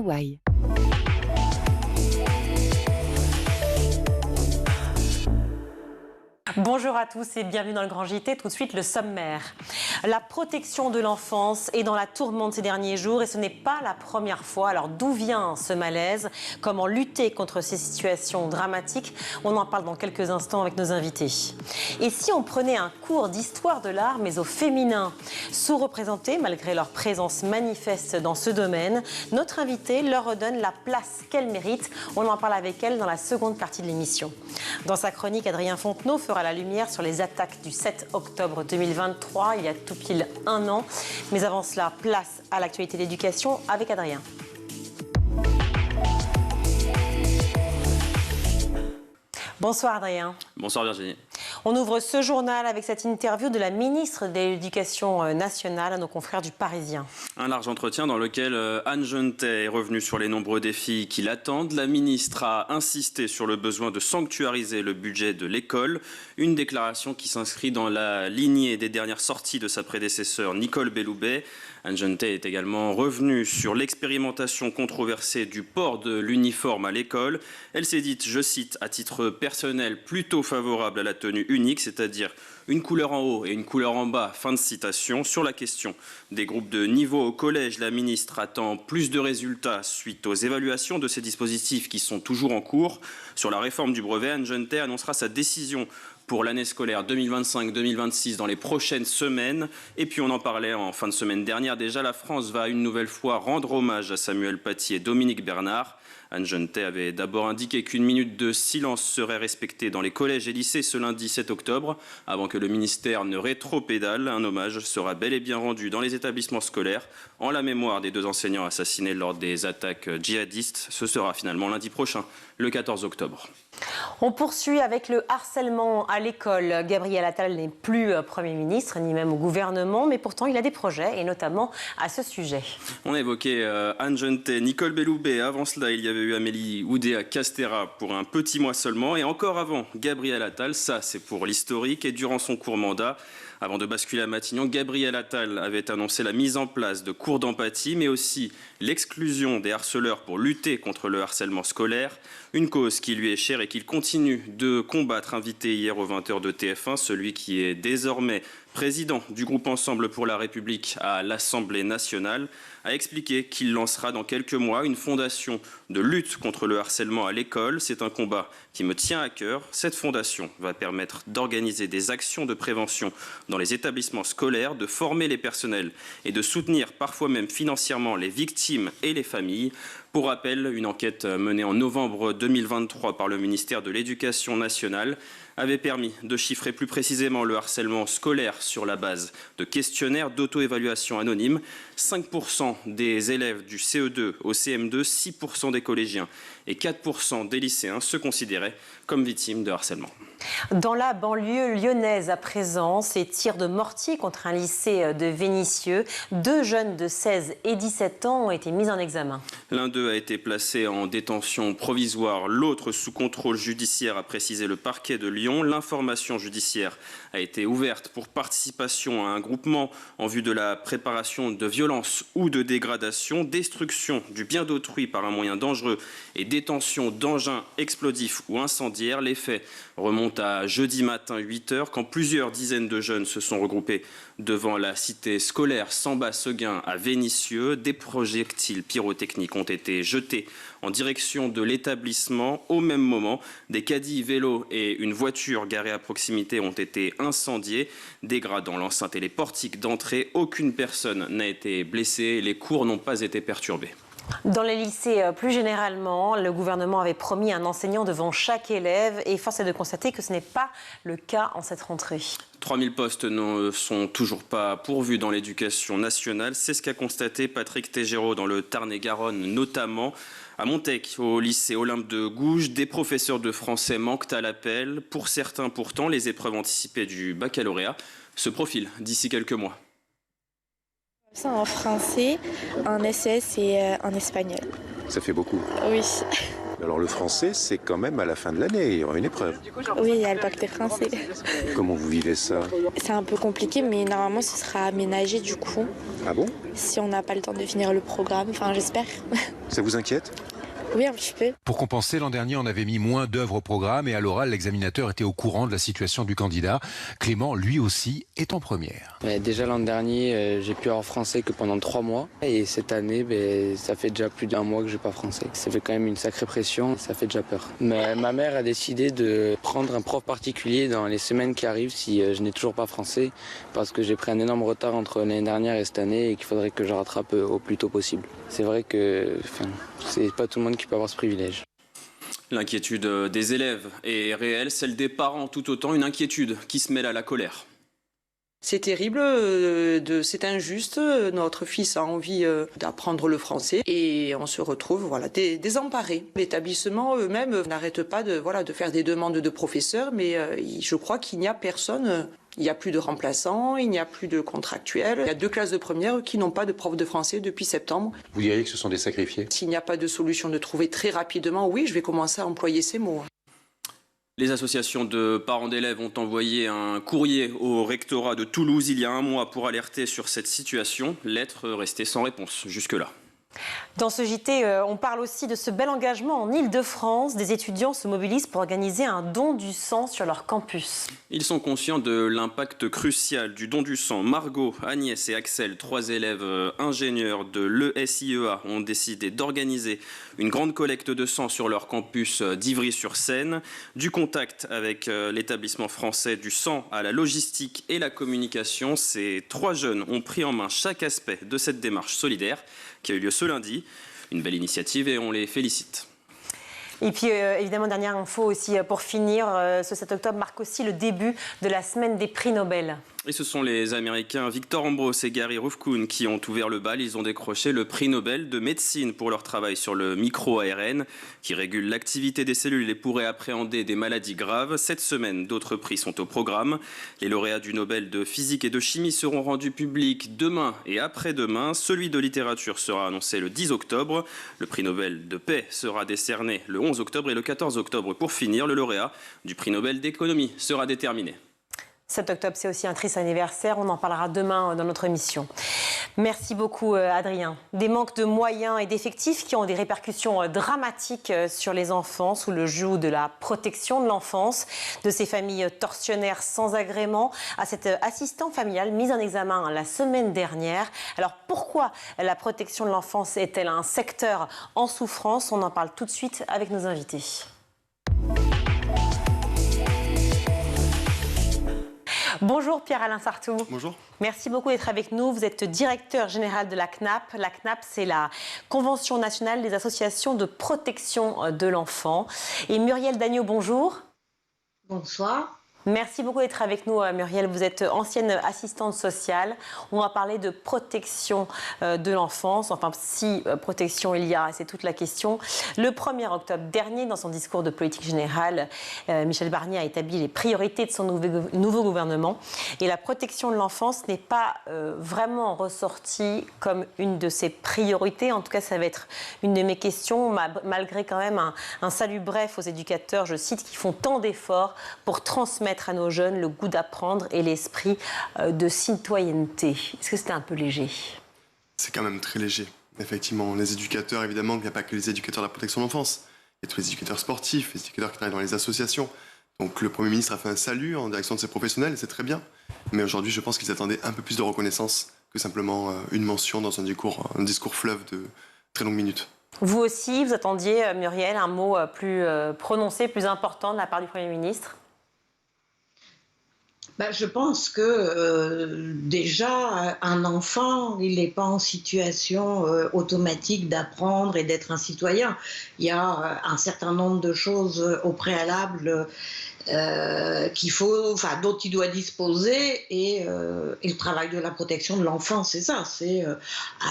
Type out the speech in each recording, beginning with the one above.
Hawaï. Bonjour à tous et bienvenue dans le Grand JT. Tout de suite, le sommaire. La protection de l'enfance est dans la tourmente ces derniers jours et ce n'est pas la première fois. Alors d'où vient ce malaise? Comment lutter contre ces situations dramatiques? On en parle dans quelques instants avec nos invités. Et si on prenait un cours d'histoire de l'art, mais au féminin, sous-représenté malgré leur présence manifeste dans ce domaine, notre invitée leur redonne la place qu'elle mérite. On en parle avec elle dans la seconde partie de l'émission. Dans sa chronique, Adrien Fontenot fera la lumière sur les attaques du 7 octobre 2023, il y a tout pile un an. Mais avant cela, place à l'actualité de l'éducation avec Adrien. Bonsoir Adrien. Bonsoir Virginie. On ouvre ce journal avec cette interview de la ministre de l'Éducation nationale à nos confrères du Parisien. Un large entretien dans lequel Anne Genetet est revenue sur les nombreux défis qui l'attendent. La ministre a insisté sur le besoin de sanctuariser le budget de l'école. Une déclaration qui s'inscrit dans la lignée des dernières sorties de sa prédécesseur Nicole Belloubet. Anne Genetet est également revenue sur l'expérimentation controversée du port de l'uniforme à l'école. Elle s'est dite, je cite, à titre personnel, plutôt favorable à la tenue unique, c'est-à-dire une couleur en haut et une couleur en bas, fin de citation. Sur la question des groupes de niveau au collège, la ministre attend plus de résultats suite aux évaluations de ces dispositifs qui sont toujours en cours. Sur la réforme du brevet, Anne Genetet annoncera sa décision pour l'année scolaire 2025-2026 dans les prochaines semaines. Et puis on en parlait en fin de semaine dernière. Déjà, la France va une nouvelle fois rendre hommage à Samuel Paty et Dominique Bernard. Anne Genetet avait d'abord indiqué qu'une minute de silence serait respectée dans les collèges et lycées ce lundi 7 octobre. Avant que le ministère ne rétropédale, un hommage sera bel et bien rendu dans les établissements scolaires en la mémoire des deux enseignants assassinés lors des attaques djihadistes. Ce sera finalement lundi prochain, le 14 octobre. On poursuit avec le harcèlement à l'école. Gabriel Attal n'est plus Premier ministre, ni même au gouvernement, mais pourtant il a des projets, et notamment à ce sujet. On a évoqué Anne Genetet, Nicole Belloubet. Avant cela, il y avait eu Amélie Oudéa-Castéra pour un petit mois seulement. Et encore avant, Gabriel Attal, ça c'est pour l'historique. Et durant son court mandat, avant de basculer à Matignon, Gabriel Attal avait annoncé la mise en place de cours d'empathie, mais aussi l'exclusion des harceleurs pour lutter contre le harcèlement scolaire. Une cause qui lui est chère et qu'il continue de combattre. Invité hier aux 20h de TF1, celui qui est désormais président du groupe Ensemble pour la République à l'Assemblée nationale, a expliqué qu'il lancera dans quelques mois une fondation de lutte contre le harcèlement à l'école. C'est un combat qui me tient à cœur. Cette fondation va permettre d'organiser des actions de prévention dans les établissements scolaires, de former les personnels et de soutenir parfois même financièrement les victimes et les familles. Pour rappel, une enquête menée en novembre 2023 par le ministère de l'Éducation nationale avait permis de chiffrer plus précisément le harcèlement scolaire sur la base de questionnaires d'auto-évaluation anonyme. 5% des élèves du CE2 au CM2, 6% des collégiens et 4% des lycéens se considéraient comme victimes de harcèlement. Dans la banlieue lyonnaise à présent, ces tirs de mortier contre un lycée de Vénissieux, 2 jeunes de 16 et 17 ans ont été mis en examen. L'un d'eux a été placé en détention provisoire, l'autre sous contrôle judiciaire, a précisé le parquet de Lyon. L'information judiciaire a été ouverte pour participation à un groupement en vue de la préparation de violences ou de dégradation, destruction du bien d'autrui par un moyen dangereux et détention d'engins explosifs ou incendiaires. Les faits remontent à jeudi matin 8h quand plusieurs dizaines de jeunes se sont regroupés devant la cité scolaire Samba-Seguin à Vénissieux. Des projectiles pyrotechniques ont été jetés en direction de l'établissement. Au même moment, des caddies vélos et une voiture garée à proximité ont été incendiés, dégradant l'enceinte et les portiques d'entrée. Aucune personne n'a été blessée, les cours n'ont pas été perturbés. Dans les lycées, plus généralement, le gouvernement avait promis un enseignant devant chaque élève et force est de constater que ce n'est pas le cas en cette rentrée. 3000 postes ne sont toujours pas pourvus dans l'éducation nationale. C'est ce qu'a constaté Patrick Tégéraud dans le Tarn-et-Garonne notamment. À Montec, au lycée Olympe de Gouges, des professeurs de français manquent à l'appel. Pour certains, pourtant, les épreuves anticipées du baccalauréat se profilent d'ici quelques mois. Ça en français, en SS et en espagnol. Ça fait beaucoup. Oui. Alors le français, c'est quand même à la fin de l'année, il y aura une épreuve. Oui, il y a le bac des Français. Comment vous vivez ça? C'est un peu compliqué, mais normalement, ce sera aménagé du coup. Ah bon? Si on n'a pas le temps de finir le programme, enfin, j'espère. Ça vous inquiète? Oui, un petit peu. Pour compenser, l'an dernier, on avait mis moins d'œuvres au programme et à l'oral, l'examinateur était au courant de la situation du candidat. Clément, lui aussi, est en première. Déjà l'an dernier, j'ai pu avoir français que pendant 3 mois. Et cette année, ça fait déjà plus d'1 mois que j'ai pas français. Ça fait quand même une sacrée pression, ça fait déjà peur. Mais ma mère a décidé de prendre un prof particulier dans les semaines qui arrivent si je n'ai toujours pas français. Parce que j'ai pris un énorme retard entre l'année dernière et cette année et qu'il faudrait que je rattrape au plus tôt possible. C'est vrai que c'est pas tout le monde qui peut avoir ce privilège. L'inquiétude des élèves est réelle, celle des parents tout autant, une inquiétude qui se mêle à la colère. C'est terrible, c'est injuste. Notre fils a envie d'apprendre le français et on se retrouve désemparés. L'établissement eux-mêmes n'arrêtent pas de faire des demandes de professeurs, mais je crois qu'il n'y a personne. Il n'y a plus de remplaçants, il n'y a plus de contractuels. Il y a 2 classes de première qui n'ont pas de prof de français depuis septembre. Vous diriez que ce sont des sacrifiés? S'il n'y a pas de solution de trouver très rapidement, oui, je vais commencer à employer ces mots. Les associations de parents d'élèves ont envoyé un courrier au rectorat de Toulouse il y a 1 mois pour alerter sur cette situation. Lettre restée sans réponse jusque-là. Dans ce JT, on parle aussi de ce bel engagement en Île-de-France. Des étudiants se mobilisent pour organiser un don du sang sur leur campus. Ils sont conscients de l'impact crucial du don du sang. Margot, Agnès et Axel, 3 élèves ingénieurs de l'ESIEA, ont décidé d'organiser une grande collecte de sang sur leur campus d'Ivry-sur-Seine. Du contact avec l'établissement français du sang à la logistique et la communication, ces 3 jeunes ont pris en main chaque aspect de cette démarche solidaire qui a eu lieu ce lundi. Une belle initiative et on les félicite. Et puis évidemment, dernière info aussi pour finir, ce 7 octobre marque aussi le début de la semaine des prix Nobel. Et ce sont les Américains Victor Ambros et Gary Ruvkun qui ont ouvert le bal. Ils ont décroché le prix Nobel de médecine pour leur travail sur le micro-ARN qui régule l'activité des cellules et pourrait appréhender des maladies graves. Cette semaine, d'autres prix sont au programme. Les lauréats du Nobel de physique et de chimie seront rendus publics demain et après-demain. Celui de littérature sera annoncé le 10 octobre. Le prix Nobel de paix sera décerné le 11 octobre et le 14 octobre. Pour finir, le lauréat du prix Nobel d'économie sera déterminé. 7 octobre, c'est aussi un triste anniversaire. On en parlera demain dans notre émission. Merci beaucoup, Adrien. Des manques de moyens et d'effectifs qui ont des répercussions dramatiques sur les enfants sous le joug de la protection de l'enfance, de ces familles tortionnaires sans agrément, à cet assistant familial mis en examen la semaine dernière. Alors pourquoi la protection de l'enfance est-elle un secteur en souffrance? On en parle tout de suite avec nos invités. Bonjour Pierre-Alain Sartoux. Bonjour. Merci beaucoup d'être avec nous. Vous êtes directeur général de la CNAP. La CNAP, c'est la Convention nationale des associations de protection de l'enfant. Et Muriel Dagneau, bonjour. Bonsoir. Merci beaucoup d'être avec nous, Muriel. Vous êtes ancienne assistante sociale. On va parler de protection de l'enfance. Enfin, si protection il y a, c'est toute la question. Le 1er octobre dernier, dans son discours de politique générale, Michel Barnier a établi les priorités de son nouveau gouvernement. Et la protection de l'enfance n'est pas vraiment ressortie comme une de ses priorités. En tout cas, ça va être une de mes questions, malgré quand même un salut bref aux éducateurs, je cite, qui font tant d'efforts pour transmettre à nos jeunes le goût d'apprendre et l'esprit de citoyenneté. Est-ce que c'était un peu léger? C'est quand même très léger. Effectivement, les éducateurs, évidemment, il n'y a pas que les éducateurs de la protection de l'enfance. Il y a tous les éducateurs sportifs, les éducateurs qui travaillent dans les associations. Donc le Premier ministre a fait un salut en direction de ces professionnels, et c'est très bien. Mais aujourd'hui, je pense qu'ils attendaient un peu plus de reconnaissance que simplement une mention dans un discours fleuve de très longues minutes. Vous aussi, vous attendiez, Muriel, un mot plus prononcé, plus important de la part du Premier ministre? Je pense que déjà, un enfant, il n'est pas en situation automatique d'apprendre et d'être un citoyen. Il y a un certain nombre de choses au préalable dont il doit disposer et le travail de la protection de l'enfant, c'est ça. C'est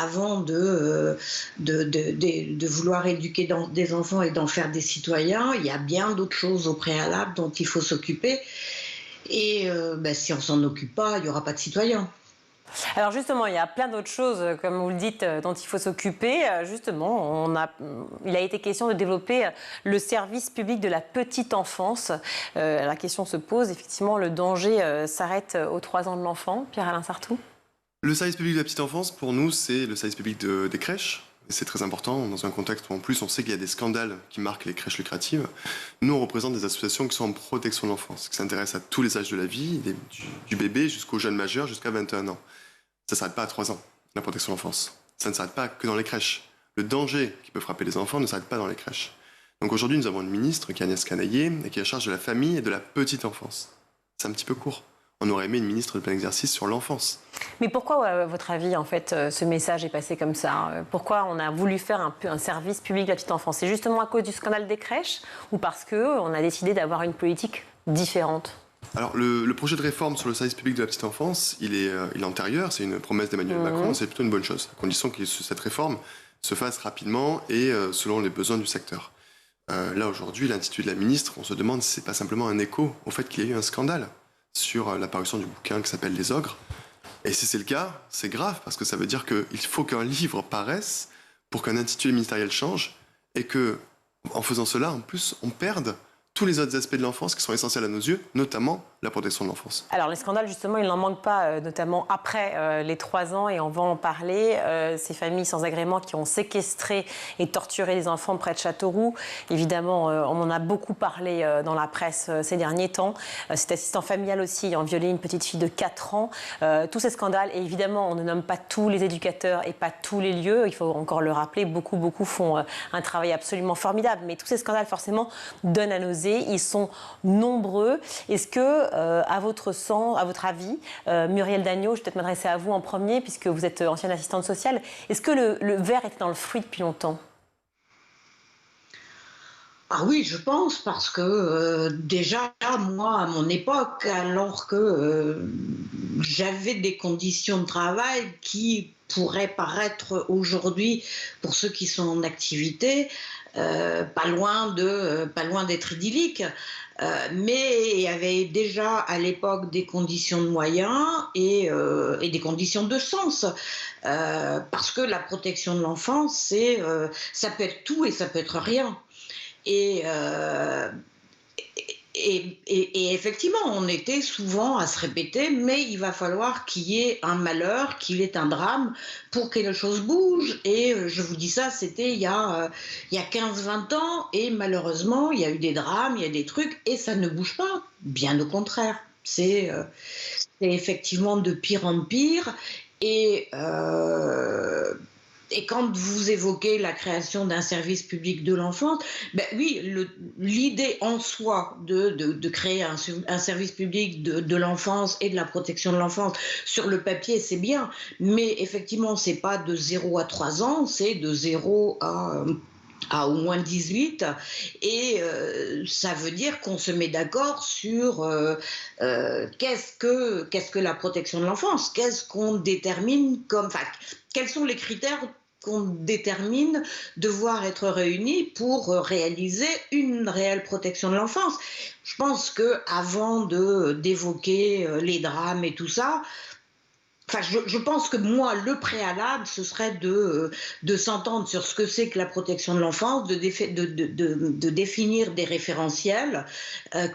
avant de vouloir éduquer des enfants et d'en faire des citoyens, il y a bien d'autres choses au préalable dont il faut s'occuper. Et si on ne s'en occupe pas, il n'y aura pas de citoyens. Alors justement, il y a plein d'autres choses, comme vous le dites, dont il faut s'occuper. Justement, il a été question de développer le service public de la petite enfance. La question se pose, effectivement, le danger s'arrête aux 3 ans de l'enfant. Pierre-Alain Sarthou. Le service public de la petite enfance, pour nous, c'est le service public des crèches. Et c'est très important dans un contexte où en plus on sait qu'il y a des scandales qui marquent les crèches lucratives. Nous, on représente des associations qui sont en protection de l'enfance, qui s'intéressent à tous les âges de la vie, du bébé jusqu'au jeune majeur, jusqu'à 21 ans. Ça ne s'arrête pas à 3 ans, la protection de l'enfance. Ça ne s'arrête pas que dans les crèches. Le danger qui peut frapper les enfants ne s'arrête pas dans les crèches. Donc aujourd'hui, nous avons une ministre qui est Agnès Canayer et qui est à charge de la famille et de la petite enfance. C'est un petit peu court. On aurait aimé une ministre de plein exercice sur l'enfance. Mais pourquoi, à votre avis, en fait, ce message est passé comme ça? Pourquoi on a voulu faire un service public de la petite enfance? C'est justement à cause du scandale des crèches ou parce qu'on a décidé d'avoir une politique différente? Alors, le projet de réforme sur le service public de la petite enfance, il est antérieur, c'est une promesse d'Emmanuel Macron, c'est plutôt une bonne chose, à condition que cette réforme se fasse rapidement et selon les besoins du secteur. Là, aujourd'hui, l'intitulé de la ministre, on se demande si ce n'est pas simplement un écho au fait qu'il y a eu un scandale sur la parution du bouquin qui s'appelle Les Ogres. Et si c'est le cas, c'est grave, parce que ça veut dire qu'il faut qu'un livre paraisse pour qu'un intitulé ministériel change, et que, en faisant cela, en plus, on perde tous les autres aspects de l'enfance qui sont essentiels à nos yeux, notamment la protection de l'enfance. Alors les scandales, justement, il n'en manque pas, notamment après les 3 ans, et on va en parler. Ces familles sans agrément qui ont séquestré et torturé les enfants près de Châteauroux. Évidemment, on en a beaucoup parlé dans la presse ces derniers temps. Cet assistant familial aussi ayant violé une petite fille de 4 ans. Tous ces scandales, et évidemment, on ne nomme pas tous les éducateurs et pas tous les lieux. Il faut encore le rappeler, beaucoup font un travail absolument formidable. Mais tous ces scandales, forcément, donnent à nausée. Ils sont nombreux. Est-ce que, à votre avis, Muriel Dagneau, je vais peut-être m'adresser à vous en premier, puisque vous êtes ancienne assistante sociale, est-ce que le verre était dans le fruit depuis longtemps? Ah oui, je pense, parce que déjà, moi, à mon époque, alors que j'avais des conditions de travail qui pourraient paraître aujourd'hui, pour ceux qui sont en activité, pas loin d'être idylliques, mais il y avait déjà à l'époque des conditions de moyens et des conditions de sens, parce que la protection de l'enfance, ça peut être tout et ça peut être rien. Et effectivement, on était souvent à se répéter, mais il va falloir qu'il y ait un malheur, qu'il y ait un drame pour que les choses bougent. Et je vous dis ça, c'était il y a 15-20 ans, et malheureusement, il y a eu des drames, il y a des trucs, et ça ne bouge pas, bien au contraire. C'est effectivement de pire en pire. Et quand vous évoquez la création d'un service public de l'enfance, ben oui, l'idée en soi de créer un service public de l'enfance et de la protection de l'enfance, sur le papier, c'est bien. Mais effectivement, c'est pas de 0 à 3 ans, c'est de 0 à au moins 18, et ça veut dire qu'on se met d'accord sur qu'est-ce que la protection de l'enfance, qu'est-ce qu'on détermine quels sont les critères qu'on détermine devoir être réunis pour réaliser une réelle protection de l'enfance. Je pense qu'avant d'évoquer les drames et tout ça, je pense que moi, le préalable, ce serait de s'entendre sur ce que c'est que la protection de l'enfance, de définir des référentiels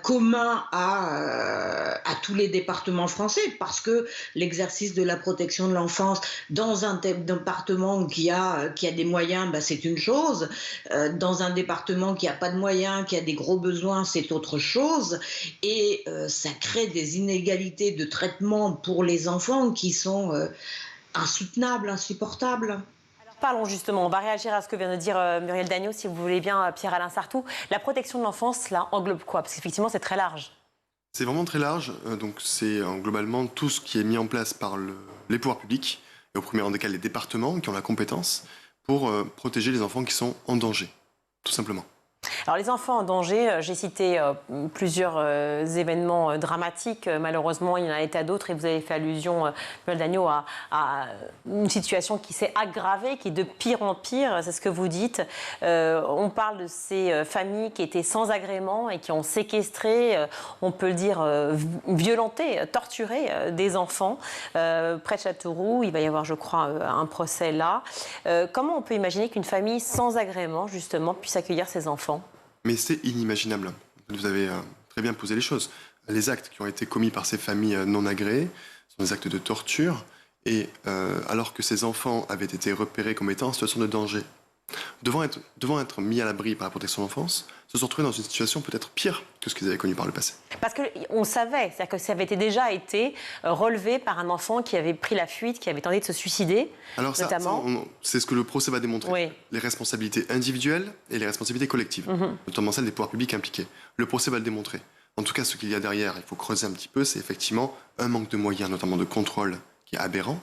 communs à tous les départements français, parce que l'exercice de la protection de l'enfance dans un département qui a des moyens, c'est une chose. Dans un département qui n'a pas de moyens, qui a des gros besoins, c'est autre chose. Et ça crée des inégalités de traitement pour les enfants qui sont insoutenables, insupportables. Alors parlons justement, on va réagir à ce que vient de dire Muriel Dagneau, si vous voulez bien, Pierre-Alain Sarthou. La protection de l'enfance, là, englobe quoi? Parce qu'effectivement, c'est très large. C'est vraiment très large, donc c'est globalement tout ce qui est mis en place par les pouvoirs publics, et au premier rang desquels les départements qui ont la compétence pour protéger les enfants qui sont en danger, tout simplement. Alors les enfants en danger, j'ai cité plusieurs événements dramatiques. Malheureusement, il y en a été à d'autres et vous avez fait allusion, Muriel Dagneau, à une situation qui s'est aggravée, qui est de pire en pire, c'est ce que vous dites. On parle de ces familles qui étaient sans agrément et qui ont séquestré, on peut le dire, violenté, torturé des enfants. Près de Châteauroux, il va y avoir, je crois, un procès là. Comment on peut imaginer qu'une famille sans agrément, justement, puisse accueillir ses enfants? Mais c'est inimaginable. Vous avez très bien posé les choses. Les actes qui ont été commis par ces familles non agréées sont des actes de torture. Et alors que ces enfants avaient été repérés comme étant en situation de danger, devant être mis à l'abri par la protection de l'enfance, se sont retrouvés dans une situation peut-être pire que ce qu'ils avaient connu par le passé. Parce qu'on savait, c'est-à-dire que ça avait déjà été relevé par un enfant qui avait pris la fuite, qui avait tenté de se suicider, alors notamment. C'est ce que le procès va démontrer. Oui. Les responsabilités individuelles et les responsabilités collectives, notamment celles des pouvoirs publics impliqués. Le procès va le démontrer. En tout cas, ce qu'il y a derrière, il faut creuser un petit peu, c'est effectivement un manque de moyens, notamment de contrôle, qui est aberrant,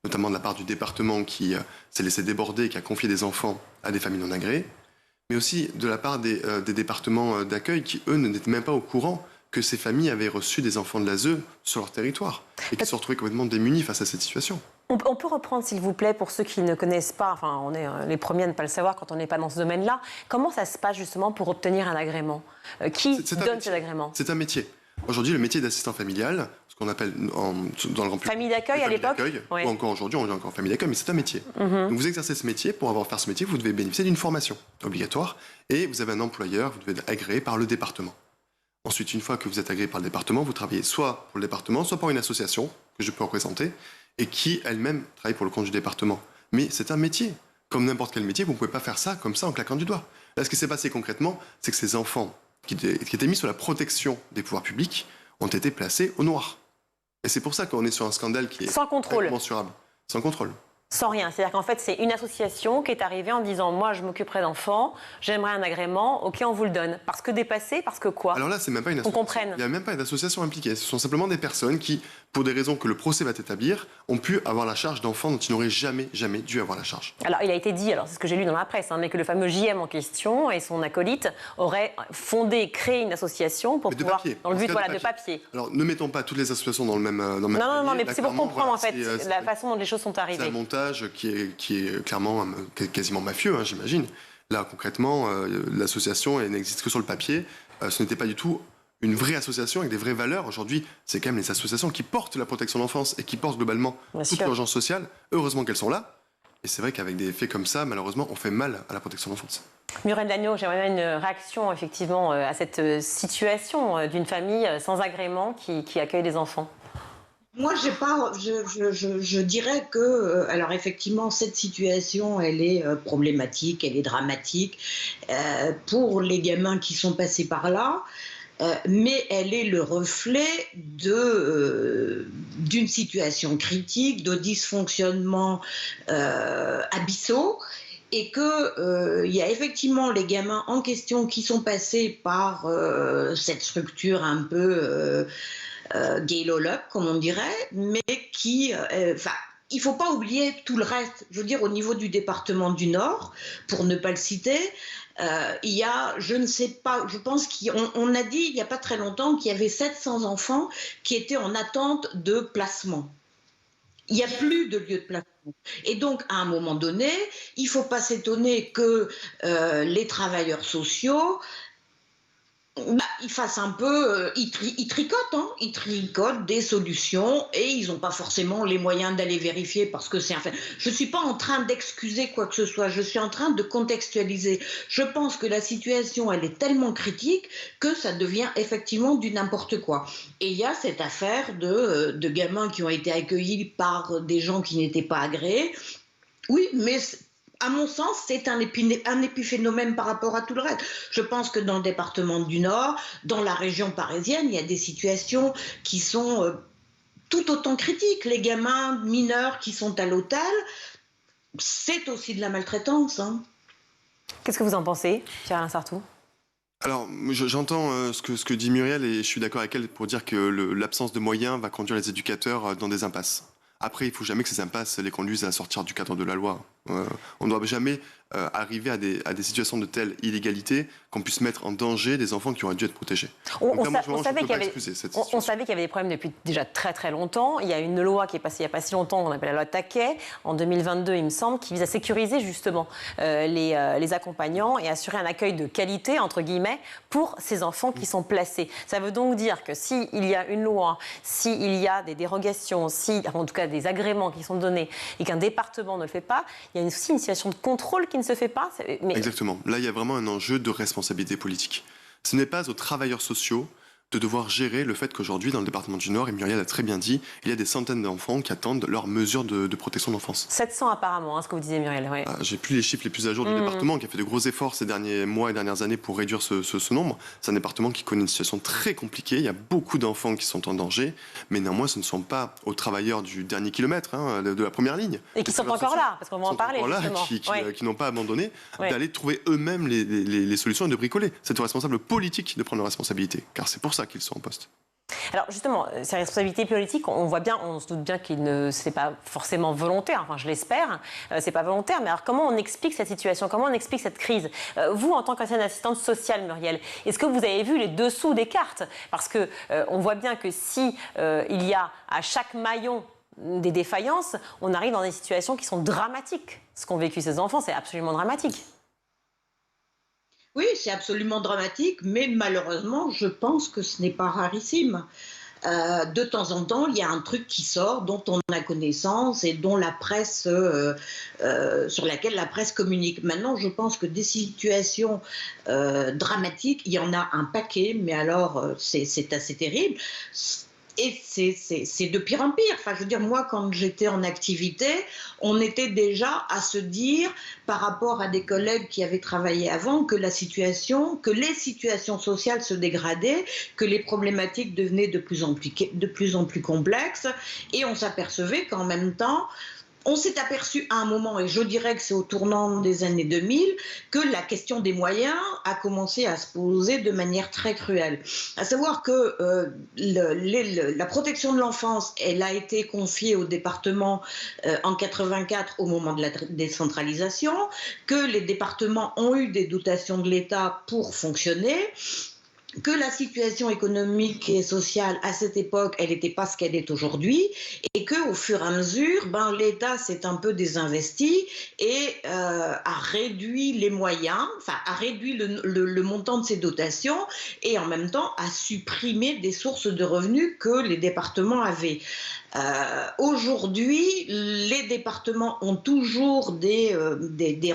notamment de la part du département qui s'est laissé déborder et qui a confié des enfants à des familles non agréées, mais aussi de la part des départements d'accueil qui, eux, n'étaient même pas au courant que ces familles avaient reçu des enfants de l'ASE sur leur territoire et qui se sont retrouvés complètement démunis face à cette situation. On peut reprendre, s'il vous plaît, pour ceux qui ne connaissent pas, enfin, on est les premiers à ne pas le savoir quand on n'est pas dans ce domaine-là, comment ça se passe justement pour obtenir un agrément? Qui donne cet agrément? C'est un métier. Aujourd'hui, le métier d'assistant familial, ce qu'on appelle dans le grand public... Famille d'accueil à l'époque, oui. Ou encore aujourd'hui, on est encore famille d'accueil, mais c'est un métier. Donc vous exercez ce métier, pour avoir fait ce métier, vous devez bénéficier d'une formation obligatoire, et vous avez un employeur, vous devez être agréé par le département. Ensuite, une fois que vous êtes agréé par le département, vous travaillez soit pour le département, soit pour une association que je peux représenter, et qui elle-même travaille pour le compte du département. Mais c'est un métier. Comme n'importe quel métier, vous ne pouvez pas faire ça comme ça en claquant du doigt. Là, ce qui s'est passé concrètement, c'est que ces enfants qui étaient mis sous la protection des pouvoirs publics ont été placés au noir. Et c'est pour ça qu'on est sur un scandale qui est sans contrôle, incommensurable. Sans contrôle. Sans rien. C'est-à-dire qu'en fait, c'est une association qui est arrivée en disant « Moi, je m'occuperai d'enfants, j'aimerais un agrément, ok, on vous le donne. » Parce que dépassé, parce que quoi? Alors là, c'est même pas une association. On comprenne. Il n'y a même pas d'association impliquée. Ce sont simplement des personnes qui, pour des raisons que le procès va établir, ont pu avoir la charge d'enfants dont ils n'auraient jamais dû avoir la charge. Alors, il a été dit, c'est ce que j'ai lu dans la presse, mais que le fameux JM en question et son acolyte auraient fondé, créé une association pour pouvoir, dans le but de papier. Alors, ne mettons pas toutes les associations dans le même Non, mais c'est pour comprendre, en fait, la façon dont les choses sont arrivées. C'est un montage qui est clairement quasiment mafieux, j'imagine. Là, concrètement, l'association n'existe que sur le papier. Ce n'était pas du tout une vraie association avec des vraies valeurs. Aujourd'hui, c'est quand même les associations qui portent la protection de l'enfance et qui portent globalement toute l'urgence sociale. Heureusement qu'elles sont là. Et c'est vrai qu'avec des faits comme ça, malheureusement, on fait mal à la protection de l'enfance. Muriel Dagneau, j'aimerais bien une réaction effectivement à cette situation d'une famille sans agrément qui accueille des enfants. Moi, je dirais que, alors effectivement, cette situation, elle est problématique, elle est dramatique pour les gamins qui sont passés par là. Mais elle est le reflet d'une situation critique, de dysfonctionnements abyssaux, et que y a effectivement les gamins en question qui sont passés par cette structure un peu gay lol-up, comme on dirait, mais qui... il ne faut pas oublier tout le reste. Je veux dire, au niveau du département du Nord, pour ne pas le citer, il y a, je ne sais pas, je pense qu'on a dit il n'y a pas très longtemps qu'il y avait 700 enfants qui étaient en attente de placement. Il n'y a plus de lieu de placement. Et donc, à un moment donné, il ne faut pas s'étonner que les travailleurs sociaux... ils fassent un peu, ils tricotent des solutions et ils n'ont pas forcément les moyens d'aller vérifier parce que c'est un fait. Je ne suis pas en train d'excuser quoi que ce soit, je suis en train de contextualiser. Je pense que la situation, elle est tellement critique que ça devient effectivement du n'importe quoi. Et il y a cette affaire de gamins qui ont été accueillis par des gens qui n'étaient pas agréés. Oui, mais... à mon sens, c'est un épiphénomène par rapport à tout le reste. Je pense que dans le département du Nord, dans la région parisienne, il y a des situations qui sont tout autant critiques. Les gamins mineurs qui sont à l'hôtel, c'est aussi de la maltraitance. Qu'est-ce que vous en pensez, Pierre-Alain Sarthou ? Alors, j'entends ce que dit Muriel et je suis d'accord avec elle pour dire que l'absence de moyens va conduire les éducateurs dans des impasses. Après, il ne faut jamais que ces impasses les conduisent à sortir du cadre de la loi. On ne doit jamais arriver à des situations de telle illégalité qu'on puisse mettre en danger des enfants qui auraient dû être protégés. On savait qu'il y avait des problèmes depuis déjà très très longtemps. Il y a une loi qui est passée il n'y a pas si longtemps, qu'on appelle la loi Taquet, en 2022 il me semble, qui vise à sécuriser justement les accompagnants et assurer un accueil de qualité, entre guillemets, pour ces enfants qui sont placés. Ça veut donc dire que s'il y a une loi, s'il y a des dérogations, en tout cas des agréments qui sont donnés et qu'un département ne le fait pas, il y a aussi une situation de contrôle qui ne se fait pas. Exactement. Là, il y a vraiment un enjeu de responsabilité politique. Ce n'est pas aux travailleurs sociaux de devoir gérer le fait qu'aujourd'hui, dans le département du Nord, et Muriel a très bien dit, il y a des centaines d'enfants qui attendent leurs mesures de protection d'enfance. 700 apparemment, ce que vous disiez Muriel. Oui. J'ai plus les chiffres les plus à jour du département, qui a fait de gros efforts ces derniers mois et dernières années pour réduire ce nombre. C'est un département qui connaît une situation très compliquée. Il y a beaucoup d'enfants qui sont en danger, mais néanmoins, ce ne sont pas aux travailleurs du dernier kilomètre, de la première ligne. Et qui sont encore là, parce qu'on va en parler. Qui n'ont pas abandonné, d'aller trouver eux-mêmes les solutions et de bricoler. C'est aux responsables politiques de prendre leurs responsabilités, car c'est pour ça qu'ils sont en poste. Alors justement, ces responsabilités politiques, on se doute bien c'est pas forcément volontaire, enfin je l'espère, c'est pas volontaire, mais alors comment on explique cette situation, comment on explique cette crise? Vous, en tant qu'ancienne assistante sociale, Muriel, est-ce que vous avez vu les dessous des cartes? Parce que on voit bien que si il y a à chaque maillon des défaillances, on arrive dans des situations qui sont dramatiques. Ce qu'ont vécu ces enfants, c'est absolument dramatique. Oui, c'est absolument dramatique, mais malheureusement, je pense que ce n'est pas rarissime. De temps en temps, il y a un truc qui sort, dont on a connaissance et dont la presse, sur laquelle la presse communique. Maintenant, je pense que des situations dramatiques, il y en a un paquet, mais alors c'est assez terrible. Et c'est de pire en pire. Enfin, je veux dire, moi, quand j'étais en activité, on était déjà à se dire, par rapport à des collègues qui avaient travaillé avant, que les situations sociales se dégradaient, que les problématiques devenaient de plus en plus complexes. Et on s'apercevait qu'en même temps, on s'est aperçu à un moment, et je dirais que c'est au tournant des années 2000, que la question des moyens a commencé à se poser de manière très cruelle. À savoir que la protection de l'enfance, elle a été confiée au département en 84 au moment de la décentralisation, que les départements ont eu des dotations de l'État pour fonctionner, que la situation économique et sociale à cette époque, elle n'était pas ce qu'elle est aujourd'hui, et qu'au fur et à mesure, l'État s'est un peu désinvesti et a réduit les moyens, a réduit le montant de ses dotations et en même temps a supprimé des sources de revenus que les départements avaient. Aujourd'hui, les départements ont toujours des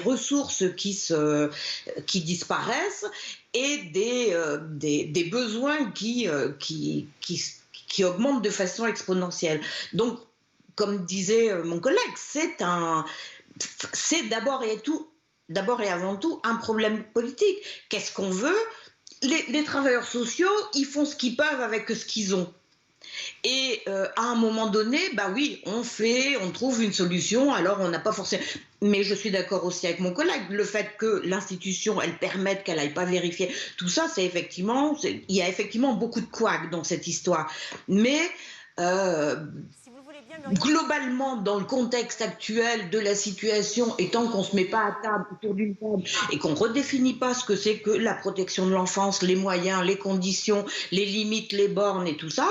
ressources qui disparaissent et des besoins qui augmentent de façon exponentielle. Donc, comme disait mon collègue, c'est d'abord et avant tout un problème politique. Qu'est-ce qu'on veut? Les travailleurs sociaux, ils font ce qu'ils peuvent avec ce qu'ils ont. Et à un moment donné, oui, on trouve une solution, alors on n'a pas forcément... Mais je suis d'accord aussi avec mon collègue, le fait que l'institution, elle permette qu'elle n'aille pas vérifier, tout ça, il y a effectivement beaucoup de couacs dans cette histoire. Mais... globalement, dans le contexte actuel de la situation, et tant qu'on ne se met pas à table, autour d'une table, et qu'on ne redéfinit pas ce que c'est que la protection de l'enfance, les moyens, les conditions, les limites, les bornes et tout ça,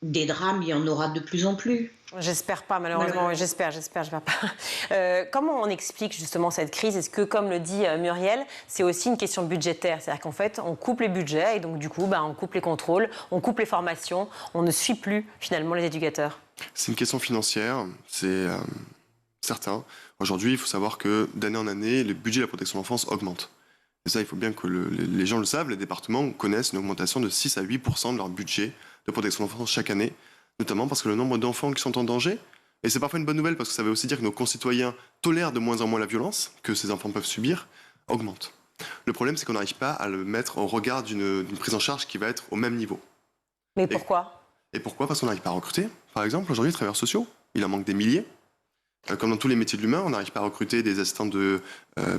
des drames, il y en aura de plus en plus. J'espère pas, malheureusement. J'espère pas. Comment on explique justement cette crise? Est-ce que, comme le dit Muriel, c'est aussi une question budgétaire? C'est-à-dire qu'en fait, on coupe les budgets et donc du coup, on coupe les contrôles, on coupe les formations, on ne suit plus finalement les éducateurs. C'est une question financière, c'est certain. Aujourd'hui, il faut savoir que d'année en année, le budget de la protection de l'enfance augmente. Et ça, il faut bien que les gens le savent, les départements connaissent une augmentation de 6 à 8% de leur budget de protection de l'enfance chaque année, notamment parce que le nombre d'enfants qui sont en danger, et c'est parfois une bonne nouvelle parce que ça veut aussi dire que nos concitoyens tolèrent de moins en moins la violence que ces enfants peuvent subir, augmente. Le problème, c'est qu'on n'arrive pas à le mettre au regard d'une prise en charge qui va être au même niveau. Mais pourquoi? Et pourquoi? Parce qu'on n'arrive pas à recruter. Par exemple, aujourd'hui, les travailleurs sociaux, il en manque des milliers. Comme dans tous les métiers de l'humain, on n'arrive pas à recruter des assistants de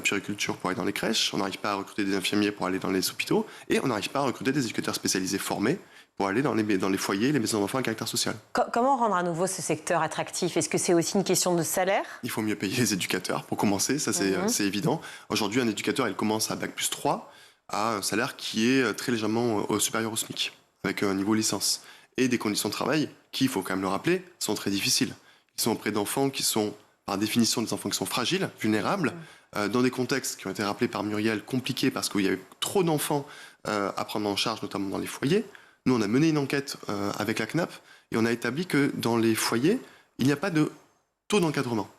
puériculture pour aller dans les crèches, on n'arrive pas à recruter des infirmiers pour aller dans les hôpitaux, et on n'arrive pas à recruter des éducateurs spécialisés formés pour aller dans les foyers, les maisons d'enfants à caractère social. Comment rendre à nouveau ce secteur attractif? Est-ce que c'est aussi une question de salaire? Il faut mieux payer les éducateurs, pour commencer, ça c'est évident. Aujourd'hui, un éducateur, il commence à Bac+3, à un salaire qui est très légèrement supérieur au SMIC, avec un niveau licence. Et des conditions de travail qui, il faut quand même le rappeler, sont très difficiles. Ils sont auprès d'enfants qui sont, par définition, des enfants qui sont fragiles, vulnérables, dans des contextes qui ont été rappelés par Muriel, compliqués parce qu'il y avait trop d'enfants à prendre en charge, notamment dans les foyers. Nous, on a mené une enquête avec la CNAP et on a établi que dans les foyers, il n'y a pas de taux d'encadrement.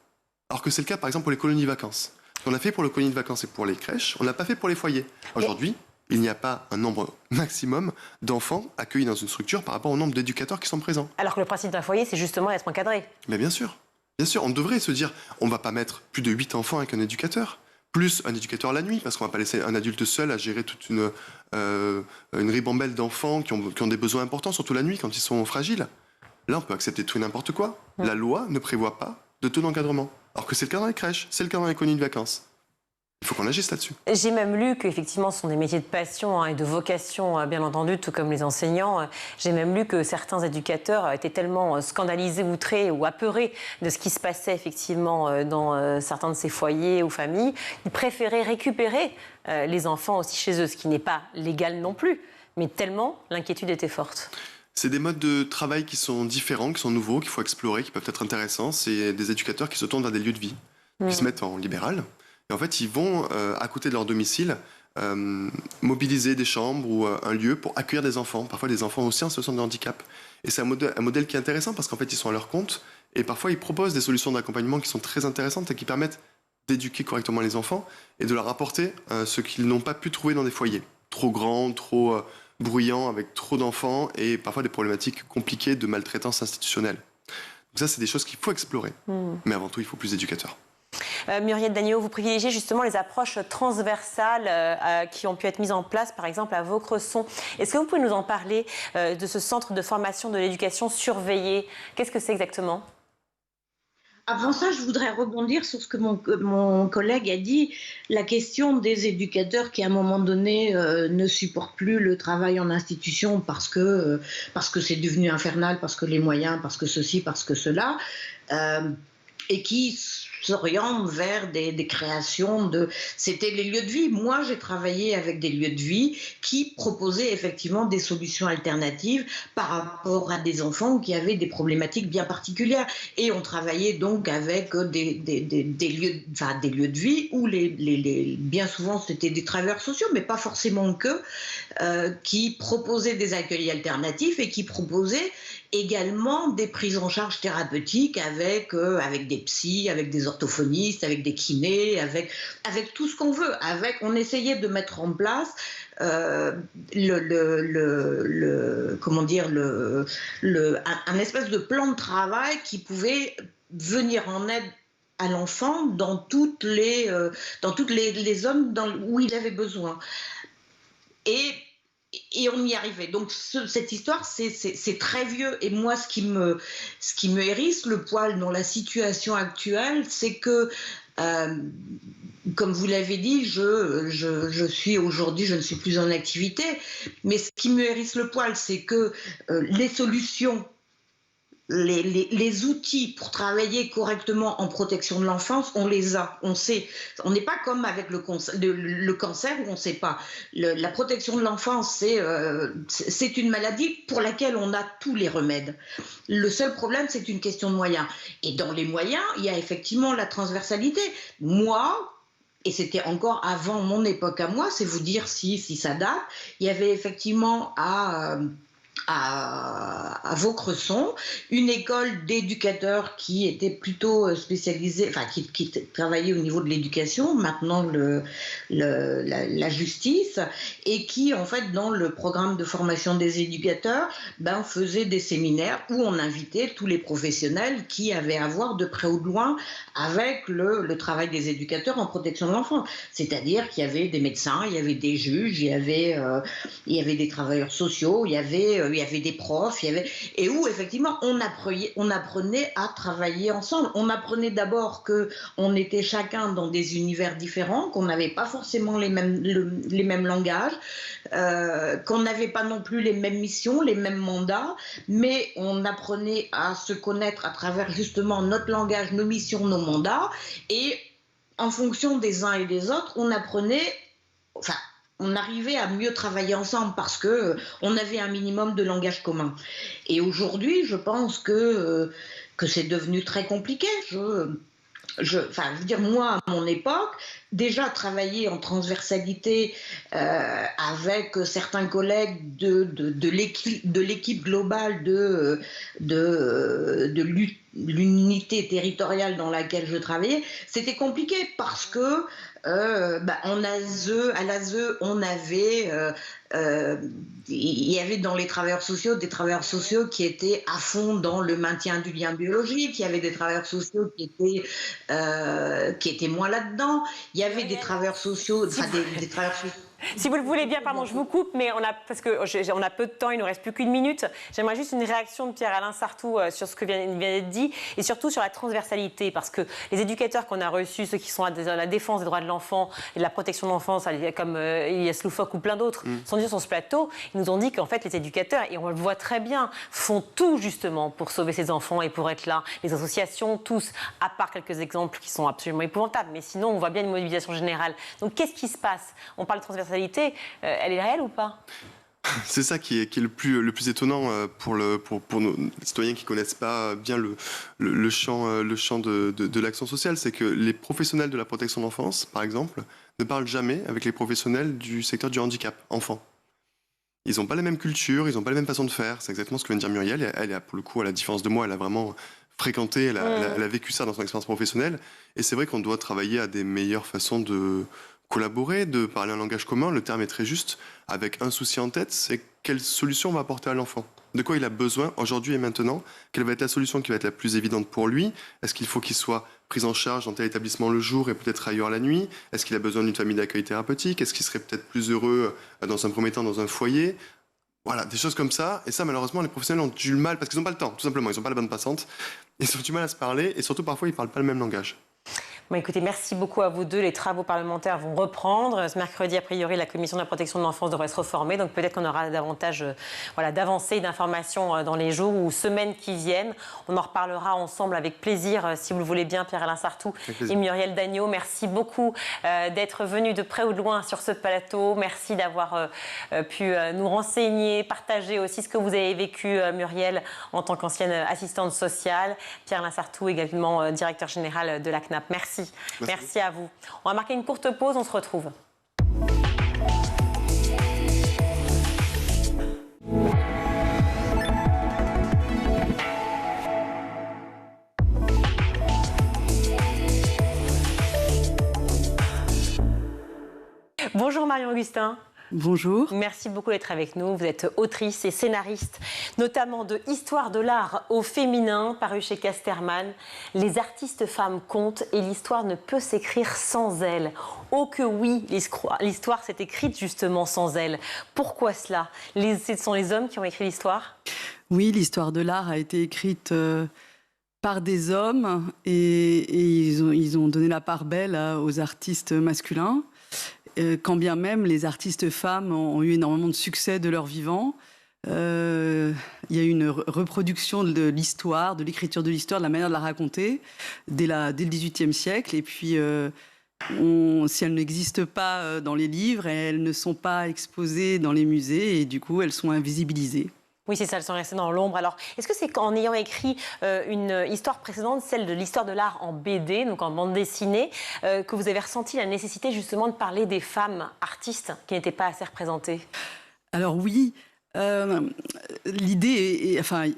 Alors que c'est le cas, par exemple, pour les colonies de vacances. Ce qu'on a fait pour les colonies de vacances et pour les crèches, on ne l'a pas fait pour les foyers. Aujourd'hui, il n'y a pas un nombre maximum d'enfants accueillis dans une structure par rapport au nombre d'éducateurs qui sont présents. Alors que le principe d'un foyer, c'est justement d'être encadré. Mais bien sûr. Bien sûr, on devrait se dire, on ne va pas mettre plus de 8 enfants avec un éducateur, plus un éducateur la nuit, parce qu'on ne va pas laisser un adulte seul à gérer toute une ribambelle d'enfants qui ont des besoins importants, surtout la nuit, quand ils sont fragiles. Là, on peut accepter tout et n'importe quoi. La loi ne prévoit pas de taux d'encadrement. Alors que c'est le cas dans les crèches, c'est le cas dans les colonies de vacances. Il faut qu'on agisse là-dessus. J'ai même lu qu'effectivement, ce sont des métiers de passion et de vocation, bien entendu, tout comme les enseignants. J'ai même lu que certains éducateurs étaient tellement scandalisés, outrés ou apeurés de ce qui se passait effectivement dans certains de ces foyers ou familles. Ils préféraient récupérer les enfants aussi chez eux, ce qui n'est pas légal non plus. Mais tellement l'inquiétude était forte. C'est des modes de travail qui sont différents, qui sont nouveaux, qu'il faut explorer, qui peuvent être intéressants. C'est des éducateurs qui se tournent vers des lieux de vie, qui se mettent en libéral. Et en fait, ils vont, à côté de leur domicile, mobiliser des chambres ou un lieu pour accueillir des enfants. Parfois, des enfants aussi en situation de handicap. Et c'est un modèle qui est intéressant parce qu'en fait, ils sont à leur compte. Et parfois, ils proposent des solutions d'accompagnement qui sont très intéressantes et qui permettent d'éduquer correctement les enfants et de leur apporter ce qu'ils n'ont pas pu trouver dans des foyers. Trop grands, trop bruyants, avec trop d'enfants et parfois des problématiques compliquées de maltraitance institutionnelle. Donc ça, c'est des choses qu'il faut explorer. Mais avant tout, il faut plus d'éducateurs. Muriel Dagneau, vous privilégiez justement les approches transversales qui ont pu être mises en place, par exemple à Vaucresson. Est-ce que vous pouvez nous en parler de ce centre de formation de l'éducation surveillée? Qu'est-ce que c'est exactement? Avant ça, je voudrais rebondir sur ce que mon collègue a dit, la question des éducateurs qui, à un moment donné, ne supportent plus le travail en institution parce que c'est devenu infernal, parce que les moyens, parce que ceci, parce que cela, et qui s'orientent vers des créations de... C'était les lieux de vie. Moi, j'ai travaillé avec des lieux de vie qui proposaient effectivement des solutions alternatives par rapport à des enfants qui avaient des problématiques bien particulières. Et on travaillait donc avec des lieux de vie où bien souvent c'était des travailleurs sociaux, mais pas forcément que, qui proposaient des accueils alternatifs et qui proposaient également des prises en charge thérapeutiques avec des psys, avec des orthophonistes, avec des kinés, avec tout ce qu'on veut. On essayait de mettre en place un espèce de plan de travail qui pouvait venir en aide à l'enfant dans toutes les zones où il avait besoin. Et on y arrivait. Donc cette histoire, c'est très vieux. Et moi, ce qui me hérisse le poil dans la situation actuelle, c'est que, comme vous l'avez dit, je suis aujourd'hui, je ne suis plus en activité. Mais ce qui me hérisse le poil, c'est que les solutions, les outils pour travailler correctement en protection de l'enfance, on les a, on sait. On n'est pas comme avec le cancer où on ne sait pas. La protection de l'enfance, c'est une maladie pour laquelle on a tous les remèdes. Le seul problème, c'est une question de moyens. Et dans les moyens, il y a effectivement la transversalité. Moi, et c'était encore avant mon époque à moi, c'est vous dire si ça date, il y avait effectivement à Vaucresson, une école d'éducateurs qui était plutôt spécialisée, enfin qui travaillait au niveau de l'éducation, maintenant la justice, et qui en fait dans le programme de formation des éducateurs faisait des séminaires où on invitait tous les professionnels qui avaient à voir de près ou de loin avec le travail des éducateurs en protection de l'enfant. C'est-à-dire qu'il y avait des médecins, il y avait des juges, il y avait des travailleurs sociaux, il y avait il y avait des profs, et où effectivement on apprenait à travailler ensemble. On apprenait d'abord qu'on était chacun dans des univers différents, qu'on n'avait pas forcément les mêmes langages, qu'on n'avait pas non plus les mêmes missions, les mêmes mandats, mais on apprenait à se connaître à travers justement notre langage, nos missions, nos mandats, et en fonction des uns et des autres, on arrivait à mieux travailler ensemble parce que on avait un minimum de langage commun. Et aujourd'hui, je pense que c'est devenu très compliqué. Je veux dire, moi, à mon époque, déjà travailler en transversalité avec certains collègues de l'équipe globale de l'unité territoriale dans laquelle je travaillais, c'était compliqué parce que à l'ASE, on avait, il y avait dans les travailleurs sociaux des travailleurs sociaux qui étaient à fond dans le maintien du lien biologique, il y avait des travailleurs sociaux qui étaient moins là-dedans, il y avait des travailleurs sociaux, des travailleurs sociaux. Si vous le voulez bien, pardon, je vous coupe, mais parce qu'on a peu de temps, il ne nous reste plus qu'une minute. J'aimerais juste une réaction de Pierre-Alain Sarthou sur ce que vient d'être dit et surtout sur la transversalité, parce que les éducateurs qu'on a reçus, ceux qui sont à la défense des droits de l'enfant et de la protection de l'enfance, comme Elias Loufoque ou plein d'autres, sont venus sur ce plateau, ils nous ont dit qu'en fait les éducateurs, et on le voit très bien, font tout justement pour sauver ces enfants et pour être là. Les associations, tous, à part quelques exemples qui sont absolument épouvantables, mais sinon on voit bien une mobilisation générale. Donc qu'est-ce qui se passe? On parle de transversalité. Elle est réelle ou pas? C'est ça qui est le plus étonnant pour nos citoyens qui ne connaissent pas bien le champ de l'action sociale, c'est que les professionnels de la protection de l'enfance, par exemple, ne parlent jamais avec les professionnels du secteur du handicap enfant. Ils n'ont pas la même culture, ils n'ont pas la même façon de faire. C'est exactement ce que vient de dire Muriel. Elle, pour le coup, à la différence de moi, elle a vraiment fréquenté, elle a vécu ça dans son expérience professionnelle. Et c'est vrai qu'on doit travailler à des meilleures façons de collaborer, de parler un langage commun, le terme est très juste, avec un souci en tête, c'est quelle solution on va apporter à l'enfant. De quoi il a besoin aujourd'hui et maintenant, quelle va être la solution qui va être la plus évidente pour lui. Est-ce qu'il faut qu'il soit pris en charge dans tel établissement le jour et peut-être ailleurs la nuit? Est-ce qu'il a besoin d'une famille d'accueil thérapeutique? Est-ce qu'il serait peut-être plus heureux dans un premier temps dans un foyer? Voilà, des choses comme ça. Et ça, malheureusement, les professionnels ont du mal, parce qu'ils n'ont pas le temps, tout simplement, ils n'ont pas la bande passante. Ils ont du mal à se parler et surtout, parfois, ils ne parlent pas le même langage. Bon, écoutez, merci beaucoup à vous deux. Les travaux parlementaires vont reprendre. Ce mercredi, a priori, la Commission de la protection de l'enfance devrait se reformer. Donc peut-être qu'on aura davantage d'avancées et d'informations dans les jours ou semaines qui viennent. On en reparlera ensemble avec plaisir, si vous le voulez bien, Pierre-Alain Sarthou et Muriel Dagneau. Merci beaucoup d'être venus de près ou de loin sur ce plateau. Merci d'avoir pu nous renseigner, partager aussi ce que vous avez vécu, Muriel, en tant qu'ancienne assistante sociale. Pierre-Alain Sarthou, également directeur général de la CNAP. Merci. Merci à vous. On va marquer une courte pause, on se retrouve. Bonjour Marion Augustin. Bonjour. Merci beaucoup d'être avec nous. Vous êtes autrice et scénariste, notamment de Histoire de l'art au féminin, paru chez Casterman. Les artistes femmes comptent et l'histoire ne peut s'écrire sans elles. Oh que oui, l'histoire s'est écrite justement sans elles. Pourquoi cela? Ce sont les hommes qui ont écrit l'histoire? Oui, l'histoire de l'art a été écrite par des hommes et ils ont donné la part belle aux artistes masculins. Quand bien même les artistes femmes ont eu énormément de succès de leur vivant. Il y a eu une reproduction de l'histoire, de l'écriture de l'histoire, de la manière de la raconter dès le XVIIIe siècle. Et puis, si elles n'existent pas dans les livres, elles ne sont pas exposées dans les musées et du coup, elles sont invisibilisées. Oui, c'est ça, elles sont restées dans l'ombre. Alors, est-ce que c'est qu'en ayant écrit une histoire précédente, celle de l'histoire de l'art en BD, donc en bande dessinée, que vous avez ressenti la nécessité justement de parler des femmes artistes qui n'étaient pas assez représentées? Alors oui, l'idée est... Enfin,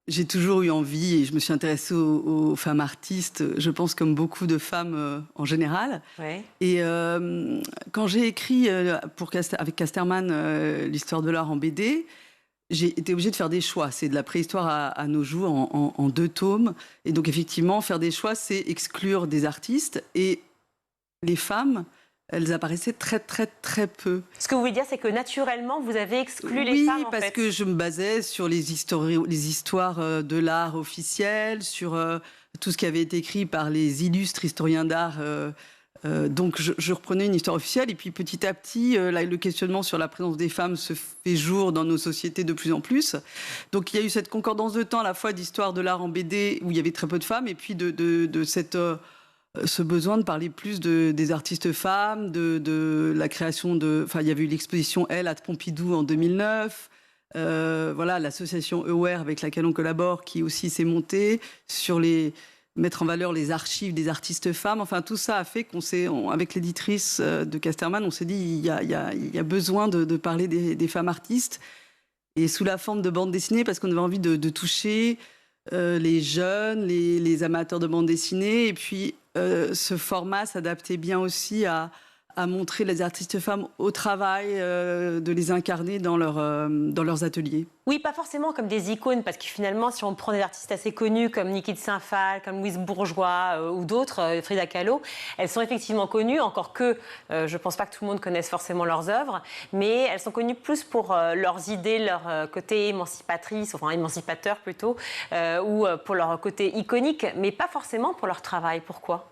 j'ai toujours eu envie et je me suis intéressée aux femmes artistes, je pense comme beaucoup de femmes en général. Ouais. Et quand j'ai écrit avec Casterman l'histoire de l'art en BD, j'ai été obligée de faire des choix. C'est de la préhistoire à nos jours en 2 tomes. Et donc, effectivement, faire des choix, c'est exclure des artistes. Et les femmes elles apparaissaient très très très peu. Ce que vous voulez dire, c'est que naturellement, vous avez exclu les femmes, en fait. Oui, parce que je me basais sur les histoires de l'art officiel, sur tout ce qui avait été écrit par les illustres historiens d'art. Donc je reprenais une histoire officielle, et puis petit à petit, le questionnement sur la présence des femmes se fait jour dans nos sociétés de plus en plus. Donc il y a eu cette concordance de temps, à la fois d'histoire de l'art en BD, où il y avait très peu de femmes, et puis de ce besoin de parler plus des artistes femmes, de la création de... Enfin, il y avait eu l'exposition Elle à Pompidou en 2009. Voilà, l'association Aware avec laquelle on collabore, qui aussi s'est montée sur mettre en valeur les archives des artistes femmes. Enfin, tout ça a fait avec l'éditrice de Casterman, on s'est dit il y a besoin de parler des femmes artistes, et sous la forme de bande dessinée, parce qu'on avait envie de toucher les jeunes, les amateurs de bande dessinée, et puis ce format s'adaptait bien aussi à montrer les artistes femmes au travail, de les incarner dans leurs ateliers. Oui, pas forcément comme des icônes, parce que finalement, si on prend des artistes assez connus comme Niki de Saint-Phal, comme Louise Bourgeois ou d'autres, Frida Kahlo, elles sont effectivement connues, encore que je ne pense pas que tout le monde connaisse forcément leurs œuvres, mais elles sont connues plus pour leurs idées, leur côté émancipatrice, enfin émancipateur plutôt, ou pour leur côté iconique, mais pas forcément pour leur travail. Pourquoi ?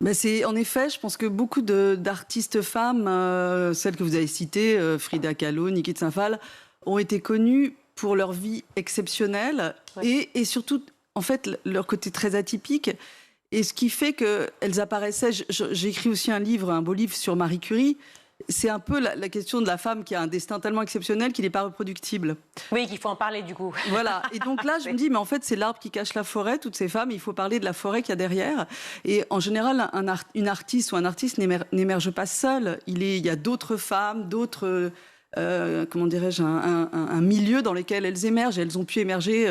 En effet, je pense que beaucoup d'artistes femmes, celles que vous avez citées, Frida Kahlo, Niki de Saint-Phal, ont été connues pour leur vie exceptionnelle, et surtout, en fait, leur côté très atypique. Et ce qui fait qu'elles apparaissaient... J'ai écrit aussi un beau livre sur Marie Curie. C'est un peu la question de la femme qui a un destin tellement exceptionnel qu'il n'est pas reproductible. Oui, qu'il faut en parler du coup. Voilà, et donc là je me dis, mais en fait c'est l'arbre qui cache la forêt, toutes ces femmes, il faut parler de la forêt qu'il y a derrière. Et en général, une artiste ou un artiste n'émerge pas seul, il y a d'autres femmes, d'autres, comment dirais-je, un milieu dans lequel elles émergent, et elles ont pu émerger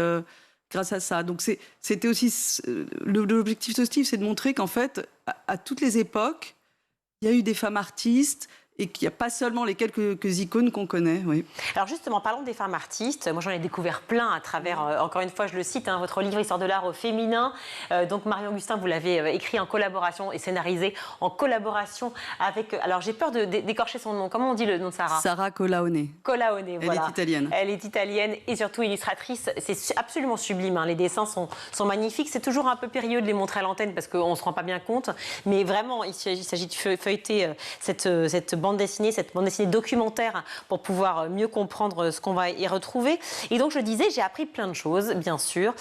grâce à ça. Donc c'était aussi, l'objectif de Steve, c'est de montrer qu'en fait, à toutes les époques, il y a eu des femmes artistes, et qu'il n'y a pas seulement les quelques icônes qu'on connaît. Oui. Alors justement, parlons des femmes artistes. Moi, j'en ai découvert plein à travers, encore une fois, je le cite, votre livre Histoire de l'art au féminin. Donc Marion Gustin, vous l'avez écrit en collaboration et scénarisé en collaboration avec... Alors j'ai peur d'écorcher son nom. Comment on dit le nom de Sarah ? Sarah Colaone. Colaone, voilà. Elle est italienne. Elle est italienne et surtout illustratrice. C'est absolument sublime. Les dessins sont magnifiques. C'est toujours un peu périlleux de les montrer à l'antenne parce qu'on ne se rend pas bien compte. Mais vraiment, il s'agit de feuilleter cette bande dessinée documentaire pour pouvoir mieux comprendre ce qu'on va y retrouver. Et donc, je disais, j'ai appris plein de choses, bien sûr,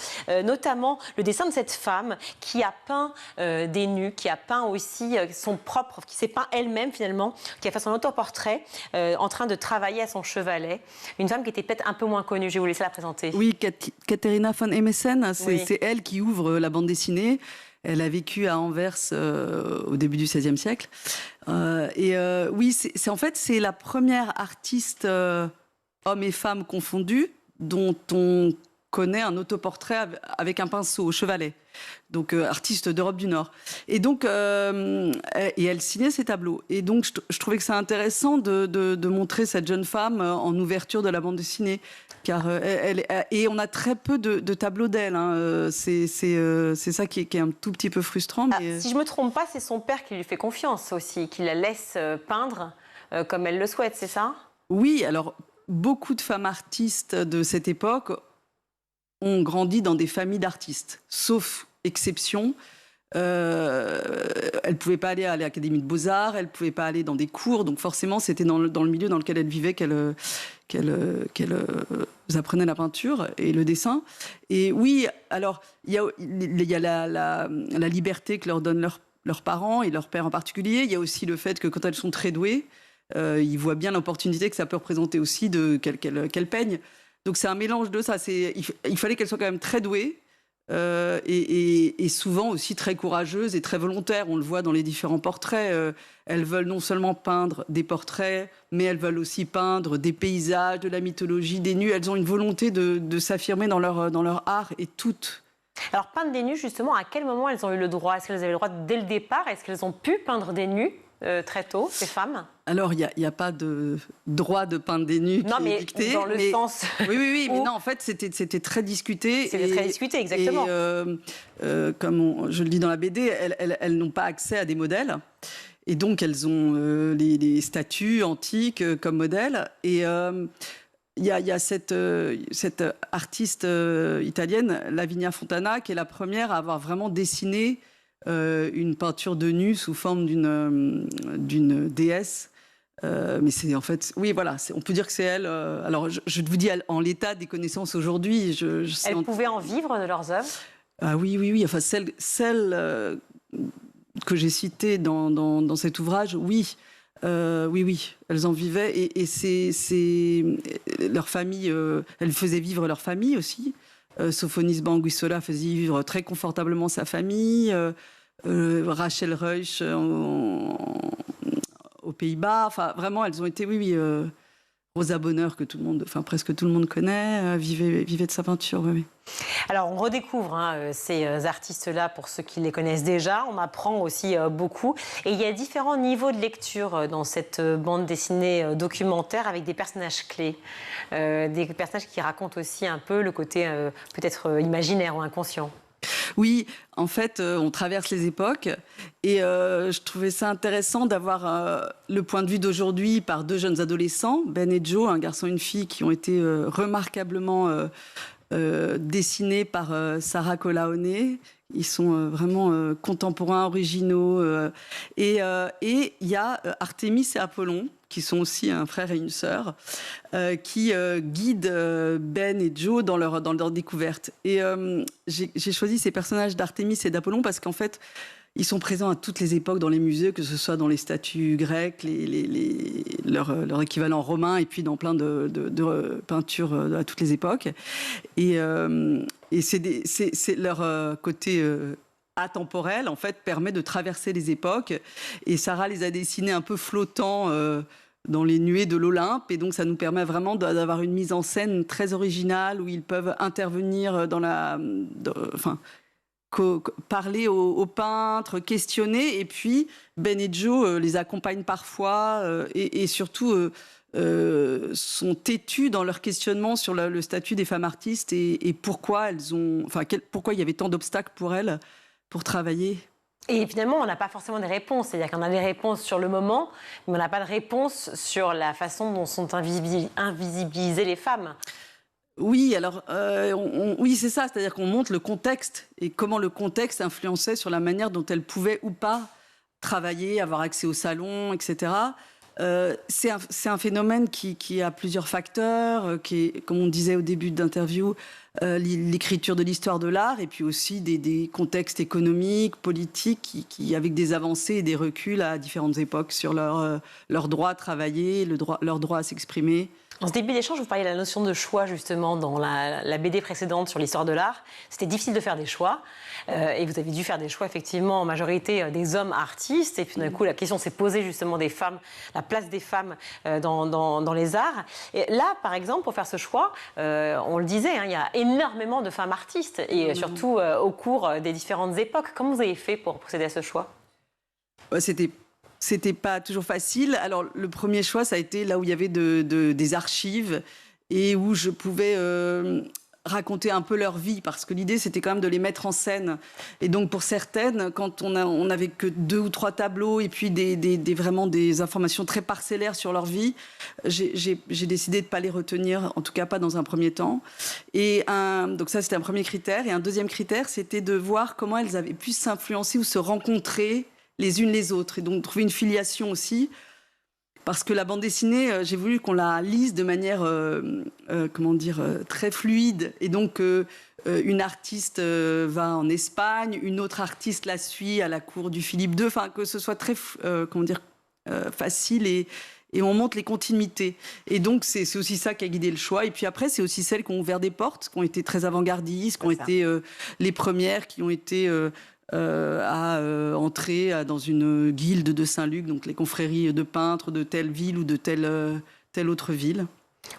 notamment le dessin de cette femme qui a peint des nus, qui a peint aussi son propre, qui s'est peint elle-même finalement, qui a fait son autoportrait en train de travailler à son chevalet. Une femme qui était peut-être un peu moins connue. Je vais vous laisser la présenter. Oui, Katharina von Emessen, c'est elle qui ouvre la bande dessinée. Elle a vécu à Anvers au début du XVIe siècle. Oui, c'est la première artiste, hommes et femmes confondus, dont on connaît un autoportrait avec un pinceau au chevalet. Donc, artiste d'Europe du Nord. Et donc, et elle signait ses tableaux. Et donc, je trouvais que c'est intéressant de montrer cette jeune femme en ouverture de la bande dessinée. Car et on a très peu de tableaux d'elle. C'est ça qui est un tout petit peu frustrant. Mais... si je ne me trompe pas, c'est son père qui lui fait confiance aussi, qui la laisse peindre comme elle le souhaite, c'est ça ? Oui, alors beaucoup de femmes artistes de cette époque ont grandi dans des familles d'artistes, sauf exception. Elle ne pouvait pas aller à l'Académie de Beaux-Arts, elle ne pouvait pas aller dans des cours, donc forcément c'était dans le milieu dans lequel elle vivait qu'elle apprenait la peinture et le dessin. Et oui, alors il y a la liberté que leur donnent leurs parents et leur père en particulier. Il y a aussi le fait que quand elles sont très douées, ils voient bien l'opportunité que ça peut représenter aussi qu'elles peignent. Donc c'est un mélange de ça. Il fallait qu'elles soient quand même très douées. Et souvent aussi très courageuses et très volontaires. On le voit dans les différents portraits. Elles veulent non seulement peindre des portraits, mais elles veulent aussi peindre des paysages, de la mythologie, des nus. Elles ont une volonté de s'affirmer dans leur art, et toutes. Alors peindre des nus, justement, à quel moment elles ont eu le droit ? Est-ce qu'elles avaient le droit dès le départ ? Est-ce qu'elles ont pu peindre des nus très tôt, ces femmes ? Alors, il n'y a pas de droit de peindre des nus qui est dicté. Dans le sens... Oui, mais non, en fait, c'était très discuté. C'était très discuté, exactement. Et comme je le dis dans la BD, elles n'ont pas accès à des modèles. Et donc, elles ont les statues antiques comme modèle. Et il y a cette artiste italienne, Lavinia Fontana, qui est la première à avoir vraiment dessiné une peinture de nu sous forme d'une déesse. Mais c'est en fait, oui, voilà, on peut dire que c'est elle. Alors, je vous dis en l'état des connaissances aujourd'hui. Elles pouvaient en vivre de leurs œuvres? Ah oui. Enfin, celle que j'ai citée dans cet ouvrage, oui. Oui, elles en vivaient et c'est leur famille. Elles faisaient vivre leur famille aussi. Sophonis Banguissola faisait vivre très confortablement sa famille. Rachel Reusch aux Pays-Bas. Enfin, vraiment, elles ont été, Rosa Bonheur, que presque tout le monde connaît, vivait de sa peinture. Oui. Alors, on redécouvre ces artistes-là pour ceux qui les connaissent déjà. On apprend aussi beaucoup. Et il y a différents niveaux de lecture dans cette bande dessinée documentaire avec des personnages clés. Des personnages qui racontent aussi un peu le côté peut-être imaginaire ou inconscient. Oui, en fait, on traverse les époques et je trouvais ça intéressant d'avoir le point de vue d'aujourd'hui par deux jeunes adolescents, Ben et Joe, un garçon et une fille qui ont été remarquablement dessinés par Sarah Colaone. Ils sont vraiment contemporains, originaux. Et il y a Artémis et Apollon, qui sont aussi un frère et une sœur, qui guident Ben et Joe dans leur découverte. Et j'ai choisi ces personnages d'Artémis et d'Apollon parce qu'en fait, ils sont présents à toutes les époques dans les musées, que ce soit dans les statues grecques, leur équivalent romain, et puis dans plein de peintures à toutes les époques. Et c'est leur côté atemporel, en fait, permet de traverser les époques. Et Sarah les a dessinés un peu flottants dans les nuées de l'Olympe. Et donc, ça nous permet vraiment d'avoir une mise en scène très originale où ils peuvent intervenir parler aux peintres, questionner. Et puis, Ben et Joe les accompagnent parfois et surtout sont têtus dans leur questionnement sur le statut des femmes artistes et pourquoi pourquoi il y avait tant d'obstacles pour elles pour travailler. Et finalement, on n'a pas forcément des réponses. C'est-à-dire qu'on a des réponses sur le moment, mais on n'a pas de réponse sur la façon dont sont invisibilisées les femmes. Oui, alors, oui, c'est ça. C'est-à-dire qu'on montre le contexte et comment le contexte influençait sur la manière dont elles pouvaient ou pas travailler, avoir accès au salon, etc. C'est un phénomène qui a plusieurs facteurs, qui est, comme on disait au début d'interview, l'écriture de l'histoire de l'art et puis aussi des contextes économiques, politiques, qui avec des avancées et des reculs à différentes époques sur leur droit à travailler, leur droit à s'exprimer. En ce début d'échange, vous parliez de la notion de choix, justement, dans la BD précédente sur l'histoire de l'art. C'était difficile de faire des choix. Et vous avez dû faire des choix, effectivement, en majorité des hommes artistes. Et puis, d'un coup, la question s'est posée, justement, des femmes, la place des femmes dans les arts. Et là, par exemple, pour faire ce choix, on le disait, il y a énormément de femmes artistes. Et surtout, au cours des différentes époques. Comment vous avez fait pour procéder à ce choix ? C'était pas toujours facile. Alors, le premier choix, ça a été là où il y avait des archives et où je pouvais raconter un peu leur vie, parce que l'idée, c'était quand même de les mettre en scène. Et donc, pour certaines, quand on n'avait que 2 ou 3 tableaux et puis vraiment des informations très parcellaires sur leur vie, j'ai décidé de ne pas les retenir, en tout cas pas dans un premier temps. Et donc ça, c'était un premier critère. Et un deuxième critère, c'était de voir comment elles avaient pu s'influencer ou se rencontrer les unes les autres, et donc trouver une filiation aussi, parce que la bande dessinée, j'ai voulu qu'on la lise de manière, très fluide, et donc une artiste va en Espagne, une autre artiste la suit à la cour du Philippe II, enfin que ce soit très, facile et on montre les continuités. Et donc, c'est aussi ça qui a guidé le choix. Et puis après, c'est aussi celles qui ont ouvert des portes, qui ont été très avant-gardistes, qui ont été les premières, qui ont été à entrer dans une guilde de Saint-Luc, donc les confréries de peintres de telle ville ou de telle autre ville.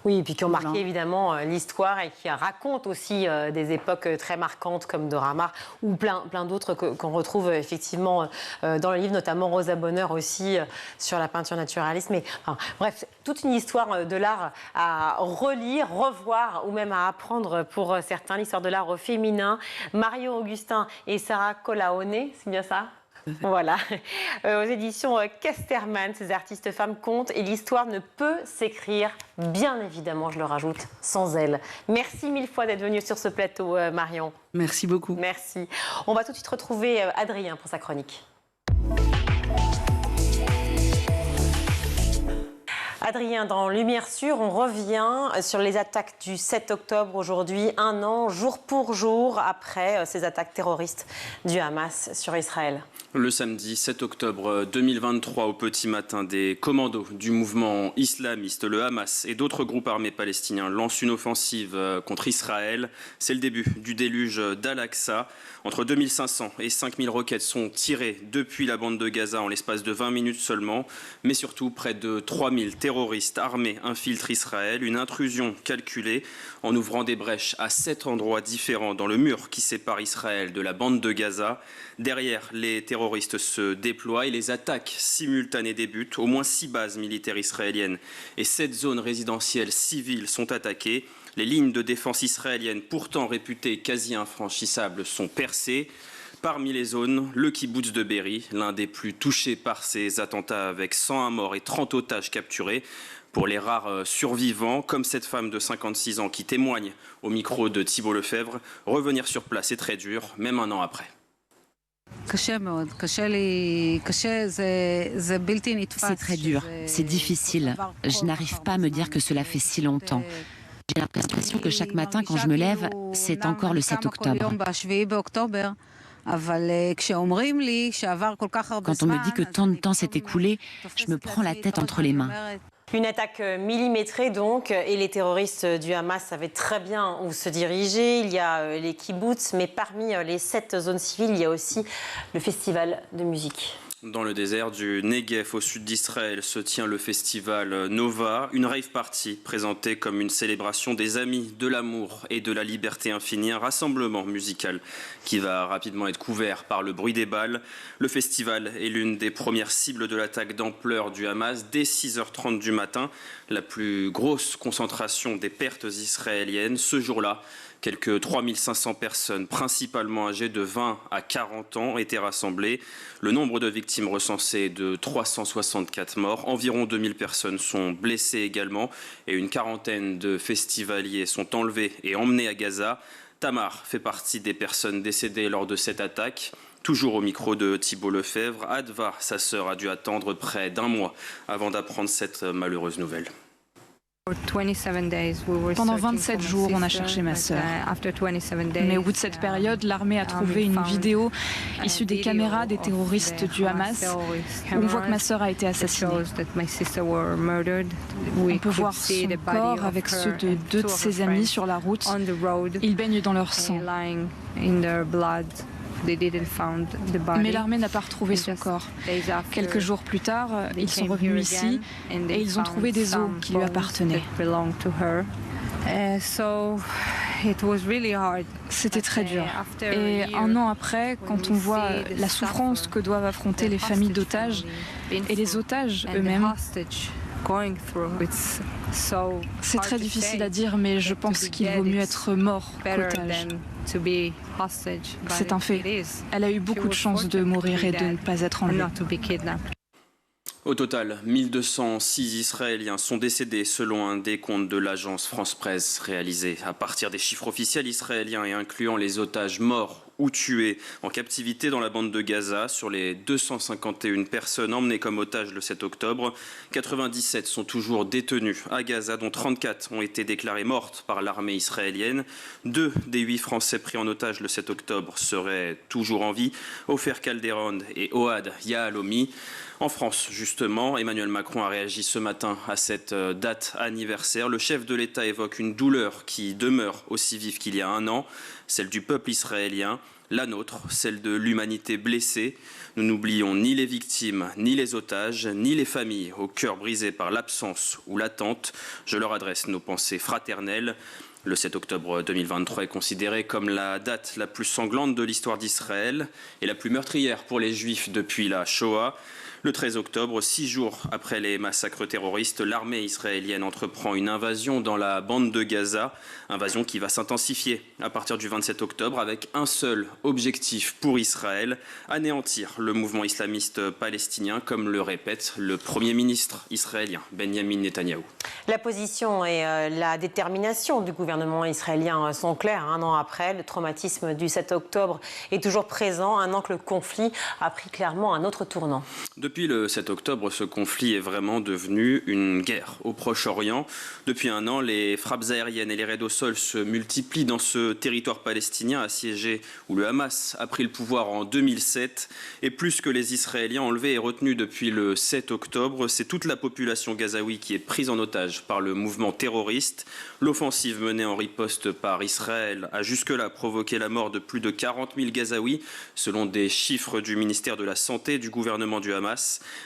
Oui, et puis qui ont marqué évidemment l'histoire et qui racontent aussi des époques très marquantes comme Dora Maar ou plein d'autres qu'on retrouve effectivement dans le livre, notamment Rosa Bonheur aussi sur la peinture naturaliste. Mais bref, toute une histoire de l'art à relire, revoir ou même à apprendre pour certains, l'histoire de l'art au féminin. Mario Augustin et Sarah Colaone, c'est bien ça ? Voilà, aux éditions Casterman, ces artistes femmes comptent et l'histoire ne peut s'écrire, bien évidemment, je le rajoute, sans elles. Merci mille fois d'être venue sur ce plateau, Marion. Merci beaucoup. Merci. On va tout de suite retrouver Adrien pour sa chronique. Adrien, dans Lumière Sûre, on revient sur les attaques du 7 octobre aujourd'hui, un an, jour pour jour, après ces attaques terroristes du Hamas sur Israël. Le samedi 7 octobre 2023, au petit matin, des commandos du mouvement islamiste, le Hamas et d'autres groupes armés palestiniens lancent une offensive contre Israël. C'est le début du déluge d'Al-Aqsa. Entre 2500 et 5000 roquettes sont tirées depuis la bande de Gaza en l'espace de 20 minutes seulement. Mais surtout, près de 3000 terroristes armés infiltrent Israël. Une intrusion calculée en ouvrant des brèches à 7 endroits différents dans le mur qui sépare Israël de la bande de Gaza. Derrière, les terroristes se déploient et les attaques simultanées débutent. Au moins 6 bases militaires israéliennes et 7 zones résidentielles civiles sont attaquées. Les lignes de défense israéliennes, pourtant réputées quasi infranchissables, sont percées. Parmi les zones, le kibboutz de Be'eri, l'un des plus touchés par ces attentats avec 101 morts et 30 otages capturés. Pour les rares survivants, comme cette femme de 56 ans qui témoigne au micro de Thibault Lefebvre, revenir sur place est très dur, même un an après. C'est très dur, c'est difficile. Je n'arrive pas à me dire que cela fait si longtemps. J'ai l'impression que chaque matin quand je me lève, c'est encore le 7 octobre. Quand on me dit que tant de temps s'est écoulé, je me prends la tête entre les mains. Une attaque millimétrée donc, et les terroristes du Hamas savaient très bien où se diriger. Il y a les kibboutz, mais parmi les 7 zones civiles, il y a aussi le festival de musique. Dans le désert du Negev, au sud d'Israël, se tient le festival Nova, une rave party présentée comme une célébration des amis, de l'amour et de la liberté infinie, un rassemblement musical qui va rapidement être couvert par le bruit des balles. Le festival est l'une des premières cibles de l'attaque d'ampleur du Hamas dès 6h30 du matin, la plus grosse concentration des pertes israéliennes. Ce jour-là, quelques 3500 personnes, principalement âgées de 20 à 40 ans, étaient rassemblées. Le nombre de victimes recensées est de 364 morts. Environ 2000 personnes sont blessées également et une quarantaine de festivaliers sont enlevés et emmenés à Gaza. Tamar fait partie des personnes décédées lors de cette attaque. Toujours au micro de Thibault Lefebvre, Adva, sa sœur, a dû attendre près d'un mois avant d'apprendre cette malheureuse nouvelle. Pendant 27 jours, on a cherché ma sœur. Mais au bout de cette période, l'armée a trouvé une vidéo issue des caméras des terroristes du Hamas où on voit que ma sœur a été assassinée. On peut voir son corps avec ceux de 2 de ses amis sur la route. Ils baignent dans leur sang. Mais l'armée n'a pas retrouvé son corps. Quelques jours plus tard, ils sont revenus ici et ils ont trouvé des os qui lui appartenaient. C'était très dur. Et un an après, quand on voit la souffrance que doivent affronter les familles d'otages et les otages eux-mêmes, c'est très difficile à dire, mais je pense qu'il vaut mieux être mort qu'otage. C'est un fait. Elle a eu beaucoup de chance de mourir et de ne pas être enlevée. Au total, 1206 Israéliens sont décédés selon un décompte de l'agence France-Presse réalisé à partir des chiffres officiels israéliens et incluant les otages morts ou tués en captivité dans la bande de Gaza. Sur les 251 personnes emmenées comme otages le 7 octobre, 97 sont toujours détenues à Gaza, dont 34 ont été déclarées mortes par l'armée israélienne. 2 des 8 Français pris en otage le 7 octobre seraient toujours en vie, Ofer Calderon et Ohad Yahalomi. En France, justement, Emmanuel Macron a réagi ce matin à cette date anniversaire. Le chef de l'État évoque une douleur qui demeure aussi vive qu'il y a un an, celle du peuple israélien, la nôtre, celle de l'humanité blessée. Nous n'oublions ni les victimes, ni les otages, ni les familles au cœur brisé par l'absence ou l'attente. Je leur adresse nos pensées fraternelles. Le 7 octobre 2023 est considéré comme la date la plus sanglante de l'histoire d'Israël et la plus meurtrière pour les Juifs depuis la Shoah. Le 13 octobre, 6 jours après les massacres terroristes, l'armée israélienne entreprend une invasion dans la bande de Gaza, invasion qui va s'intensifier à partir du 27 octobre avec un seul objectif pour Israël, anéantir le mouvement islamiste palestinien, comme le répète le Premier ministre israélien, Benjamin Netanyahou. La position et la détermination du gouvernement israélien sont claires. Un an après, le traumatisme du 7 octobre est toujours présent, un an que le conflit a pris clairement un autre tournant. Depuis le 7 octobre, ce conflit est vraiment devenu une guerre au Proche-Orient. Depuis un an, les frappes aériennes et les raids au sol se multiplient dans ce territoire palestinien assiégé où le Hamas a pris le pouvoir en 2007. Et plus que les Israéliens enlevés et retenus depuis le 7 octobre, c'est toute la population gazaoui qui est prise en otage par le mouvement terroriste. L'offensive menée en riposte par Israël a jusque-là provoqué la mort de plus de 40 000 Gazaouis, selon des chiffres du ministère de la Santé du gouvernement du Hamas.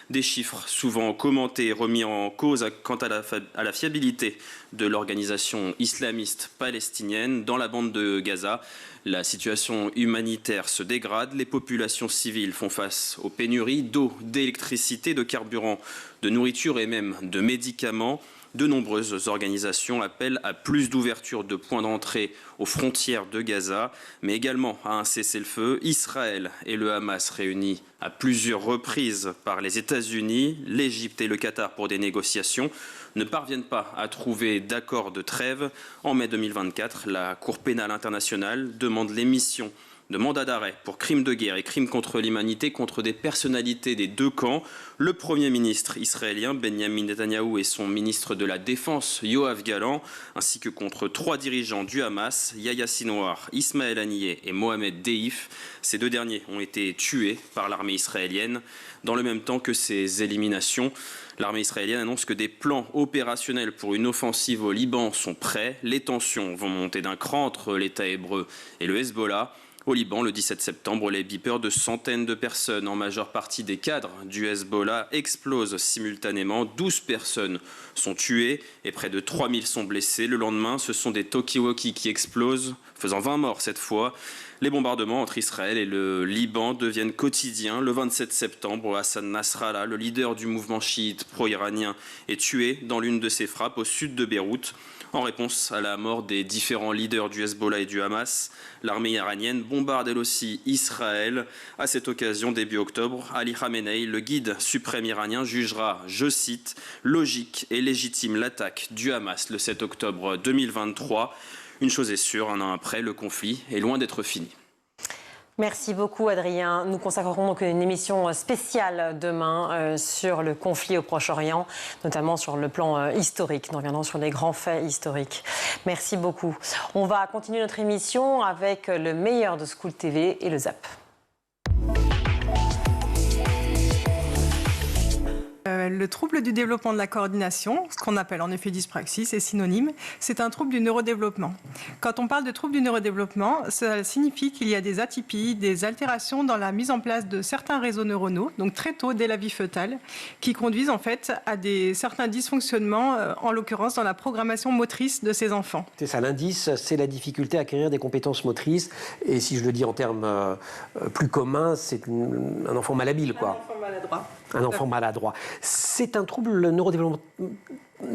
Des chiffres souvent commentés et remis en cause quant à la fiabilité de l'organisation islamiste palestinienne dans la bande de Gaza. La situation humanitaire se dégrade, les populations civiles font face aux pénuries d'eau, d'électricité, de carburant, de nourriture et même de médicaments. De nombreuses organisations appellent à plus d'ouverture de points d'entrée aux frontières de Gaza, mais également à un cessez-le-feu. Israël et le Hamas réunis à plusieurs reprises par les États-Unis, l'Égypte et le Qatar pour des négociations ne parviennent pas à trouver d'accord de trêve. En mai 2024, la Cour pénale internationale demande l'émission de mandat d'arrêt pour crimes de guerre et crimes contre l'humanité contre des personnalités des deux camps. Le Premier ministre israélien Benjamin Netanyahou et son ministre de la Défense Yoav Gallant, ainsi que contre 3 dirigeants du Hamas, Yahya Sinwar, Ismaël Haniyeh et Mohamed Deif. Ces 2 derniers ont été tués par l'armée israélienne. Dans le même temps que ces éliminations, l'armée israélienne annonce que des plans opérationnels pour une offensive au Liban sont prêts. Les tensions vont monter d'un cran entre l'État hébreu et le Hezbollah. Au Liban, le 17 septembre, les beepers de centaines de personnes, en majeure partie des cadres du Hezbollah, explosent simultanément. 12 personnes sont tuées et près de 3000 sont blessées. Le lendemain, ce sont des talkie-walkie qui explosent, faisant 20 morts cette fois. Les bombardements entre Israël et le Liban deviennent quotidiens. Le 27 septembre, Hassan Nasrallah, le leader du mouvement chiite pro-iranien, est tué dans l'une de ses frappes au sud de Beyrouth. En réponse à la mort des différents leaders du Hezbollah et du Hamas, l'armée iranienne bombarde elle aussi Israël. À cette occasion, début octobre, Ali Khamenei, le guide suprême iranien, jugera, je cite, « logique et légitime l'attaque du Hamas le 7 octobre 2023 ». Une chose est sûre, un an après, le conflit est loin d'être fini. Merci beaucoup Adrien. Nous consacrerons donc une émission spéciale demain sur le conflit au Proche-Orient, notamment sur le plan historique. Nous reviendrons sur les grands faits historiques. Merci beaucoup. On va continuer notre émission avec le meilleur de School TV et le ZAP. Le trouble du développement de la coordination, ce qu'on appelle en effet dyspraxie, c'est synonyme, c'est un trouble du neurodéveloppement. Quand on parle de trouble du neurodéveloppement, ça signifie qu'il y a des atypies, des altérations dans la mise en place de certains réseaux neuronaux, donc très tôt dès la vie fœtale, qui conduisent en fait à certains dysfonctionnements, en l'occurrence dans la programmation motrice de ces enfants. C'est ça, l'indice, c'est la difficulté à acquérir des compétences motrices, et si je le dis en termes plus communs, c'est un enfant malhabile, quoi. Un enfant maladroit. Un enfant maladroit. C'est un trouble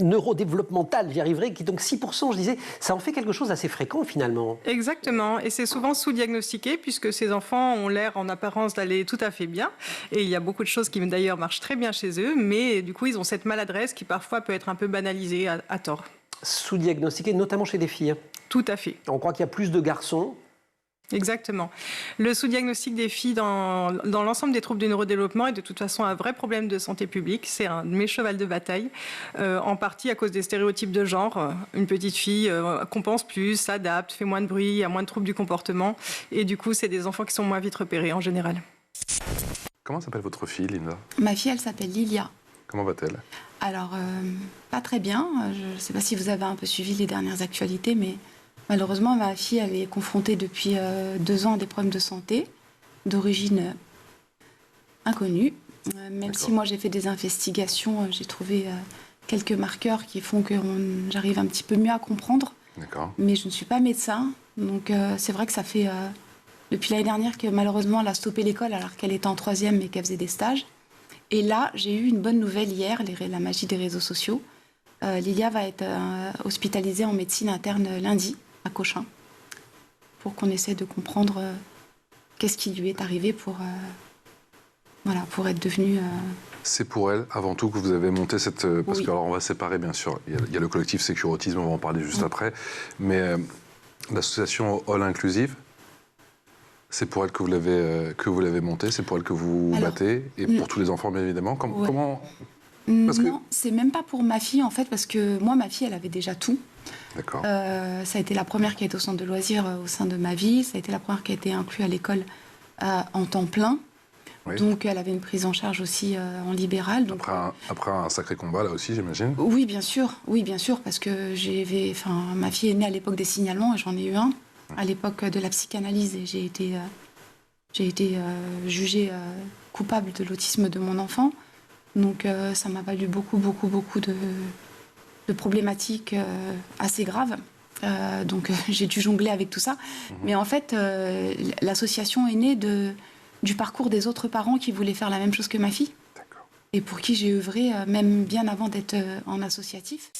neurodéveloppemental, j'y arriverai, qui donc 6%, je disais, ça en fait quelque chose d'assez fréquent finalement. Exactement, et c'est souvent sous-diagnostiqué puisque ces enfants ont l'air en apparence d'aller tout à fait bien, et il y a beaucoup de choses qui d'ailleurs marchent très bien chez eux, mais du coup ils ont cette maladresse qui parfois peut être un peu banalisée à tort. Sous-diagnostiqué, notamment chez les filles. Tout à fait. On croit qu'il y a plus de garçons. Exactement. Le sous-diagnostic des filles dans l'ensemble des troubles du neurodéveloppement est de toute façon un vrai problème de santé publique. C'est un de mes chevals de bataille, en partie à cause des stéréotypes de genre. Une petite fille compense plus, s'adapte, fait moins de bruit, a moins de troubles du comportement. Et du coup, c'est des enfants qui sont moins vite repérés en général. Comment s'appelle votre fille, Linda ? Ma fille, elle s'appelle Lilia. Comment va-t-elle ? Alors, pas très bien. Je ne sais pas si vous avez un peu suivi les dernières actualités, mais... Malheureusement, ma fille est confrontée depuis 2 ans à des problèmes de santé d'origine inconnue. Même si moi j'ai fait des investigations, j'ai trouvé quelques marqueurs qui font que j'arrive un petit peu mieux à comprendre. Mais je ne suis pas médecin, donc c'est vrai que ça fait depuis l'année dernière que malheureusement elle a stoppé l'école alors qu'elle était en 3e et qu'elle faisait des stages. Et là, j'ai eu une bonne nouvelle hier, la magie des réseaux sociaux. Lilia va être hospitalisée en médecine interne lundi à Cochin pour qu'on essaie de comprendre qu'est-ce qui lui est arrivé pour être devenue... C'est pour elle, avant tout, que vous avez monté cette... Parce Oui. que, alors, on va séparer, bien sûr. Il y a le collectif Sécurautisme, on va en parler juste après. Mais l'association All Inclusive, c'est pour elle que vous l'avez montée, c'est pour elle que vous battez, et pour tous les enfants, bien évidemment. Comment... Non, c'est même pas pour ma fille, en fait, parce que moi, ma fille, elle avait déjà tout. D'accord. Ça a été la première qui a été au centre de loisirs au sein de ma vie. Ça a été la première qui a été inclue à l'école en temps plein. Oui. Donc, elle avait une prise en charge aussi en libéral. Donc, après un sacré combat, là aussi, j'imagine. Oui, bien sûr, parce que ma fille est née à l'époque des signalements et j'en ai eu un à l'époque de la psychanalyse et j'ai été jugée coupable de l'autisme de mon enfant. Donc, ça m'a valu beaucoup de problématiques assez graves. Donc, j'ai dû jongler avec tout ça. Mais en fait, l'association est née du parcours des autres parents qui voulaient faire la même chose que ma fille. Et pour qui j'ai œuvré, même bien avant d'être en associatif.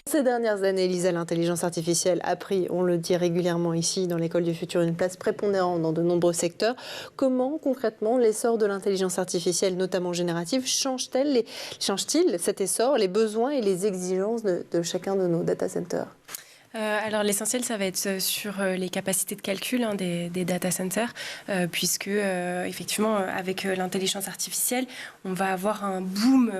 Ces dernières années, Lisa, l'intelligence artificielle a pris, on le dit régulièrement ici, dans l'école du futur, une place prépondérante dans de nombreux secteurs. Comment, concrètement, l'essor de l'intelligence artificielle, notamment générative, change-t-il cet essor, les besoins et les exigences de chacun de nos data centers ? Alors l'essentiel, ça va être sur les capacités de calcul des data centers, puisque effectivement, avec l'intelligence artificielle, on va avoir un boom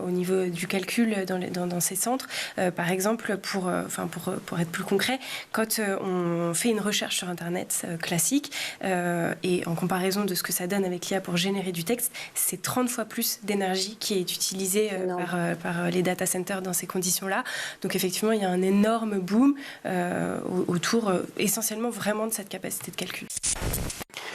au niveau du calcul dans ces centres. Par exemple, pour être plus concret, quand on fait une recherche sur Internet classique, et en comparaison de ce que ça donne avec l'IA pour générer du texte, c'est 30 fois plus d'énergie qui est utilisée par les data centers dans ces conditions-là. Donc effectivement, il y a un énorme boom autour essentiellement vraiment de cette capacité de calcul.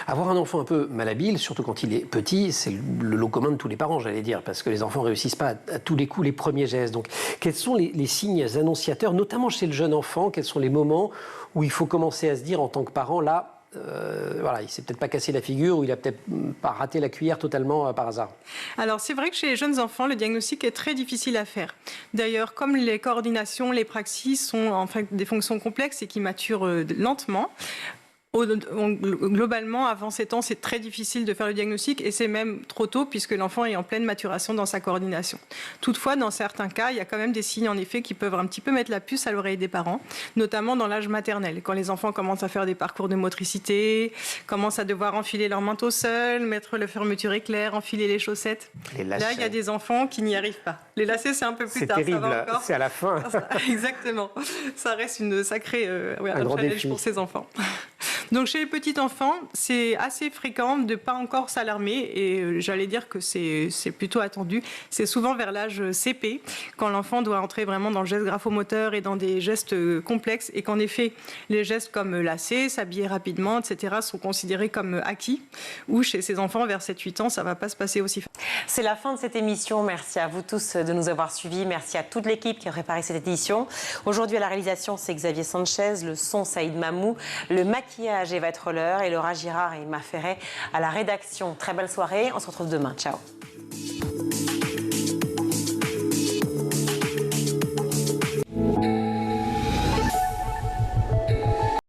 Avoir un enfant un peu malhabile, surtout quand il est petit, c'est le lot commun de tous les parents, j'allais dire, parce que les enfants ne réussissent pas à tous les coups les premiers gestes. Donc, quels sont les signes annonciateurs, notamment chez le jeune enfant, quels sont les moments où il faut commencer à se dire en tant que parent, là, il s'est peut-être pas cassé la figure ou il a peut-être pas raté la cuillère totalement par hasard. Alors c'est vrai que chez les jeunes enfants, le diagnostic est très difficile à faire. D'ailleurs, comme les coordinations, les praxis sont en fait des fonctions complexes et qui maturent lentement, globalement, avant 7 ans, c'est très difficile de faire le diagnostic et c'est même trop tôt puisque l'enfant est en pleine maturation dans sa coordination. Toutefois, dans certains cas, il y a quand même des signes en effet qui peuvent un petit peu mettre la puce à l'oreille des parents, notamment dans l'âge maternel, quand les enfants commencent à faire des parcours de motricité, commencent à devoir enfiler leur manteau seul, mettre la fermeture éclair, enfiler les chaussettes. Là, il y a des enfants qui n'y arrivent pas. Les lacets, c'est un peu plus tard. C'est terrible, ça va encore. c'est à la fin. Exactement. Ça reste une sacrée un challenge pour ces enfants. Donc chez les petits enfants, c'est assez fréquent de ne pas encore s'alarmer et j'allais dire que c'est plutôt attendu. C'est souvent vers l'âge CP, quand l'enfant doit entrer vraiment dans le geste graphomoteur et dans des gestes complexes et qu'en effet, les gestes comme lasser, s'habiller rapidement, etc. sont considérés comme acquis. Ou chez ces enfants, vers 7-8 ans, ça ne va pas se passer aussi facilement. C'est la fin de cette émission. Merci à vous tous de nous avoir suivis. Merci à toute l'équipe qui a préparé cette édition. Aujourd'hui, à la réalisation, c'est Xavier Sanchez, le son, Saïd Mamou, le maquillage, Eva Troller et Laura Girard et Emma Ferret à la rédaction. Très belle soirée. On se retrouve demain. Ciao.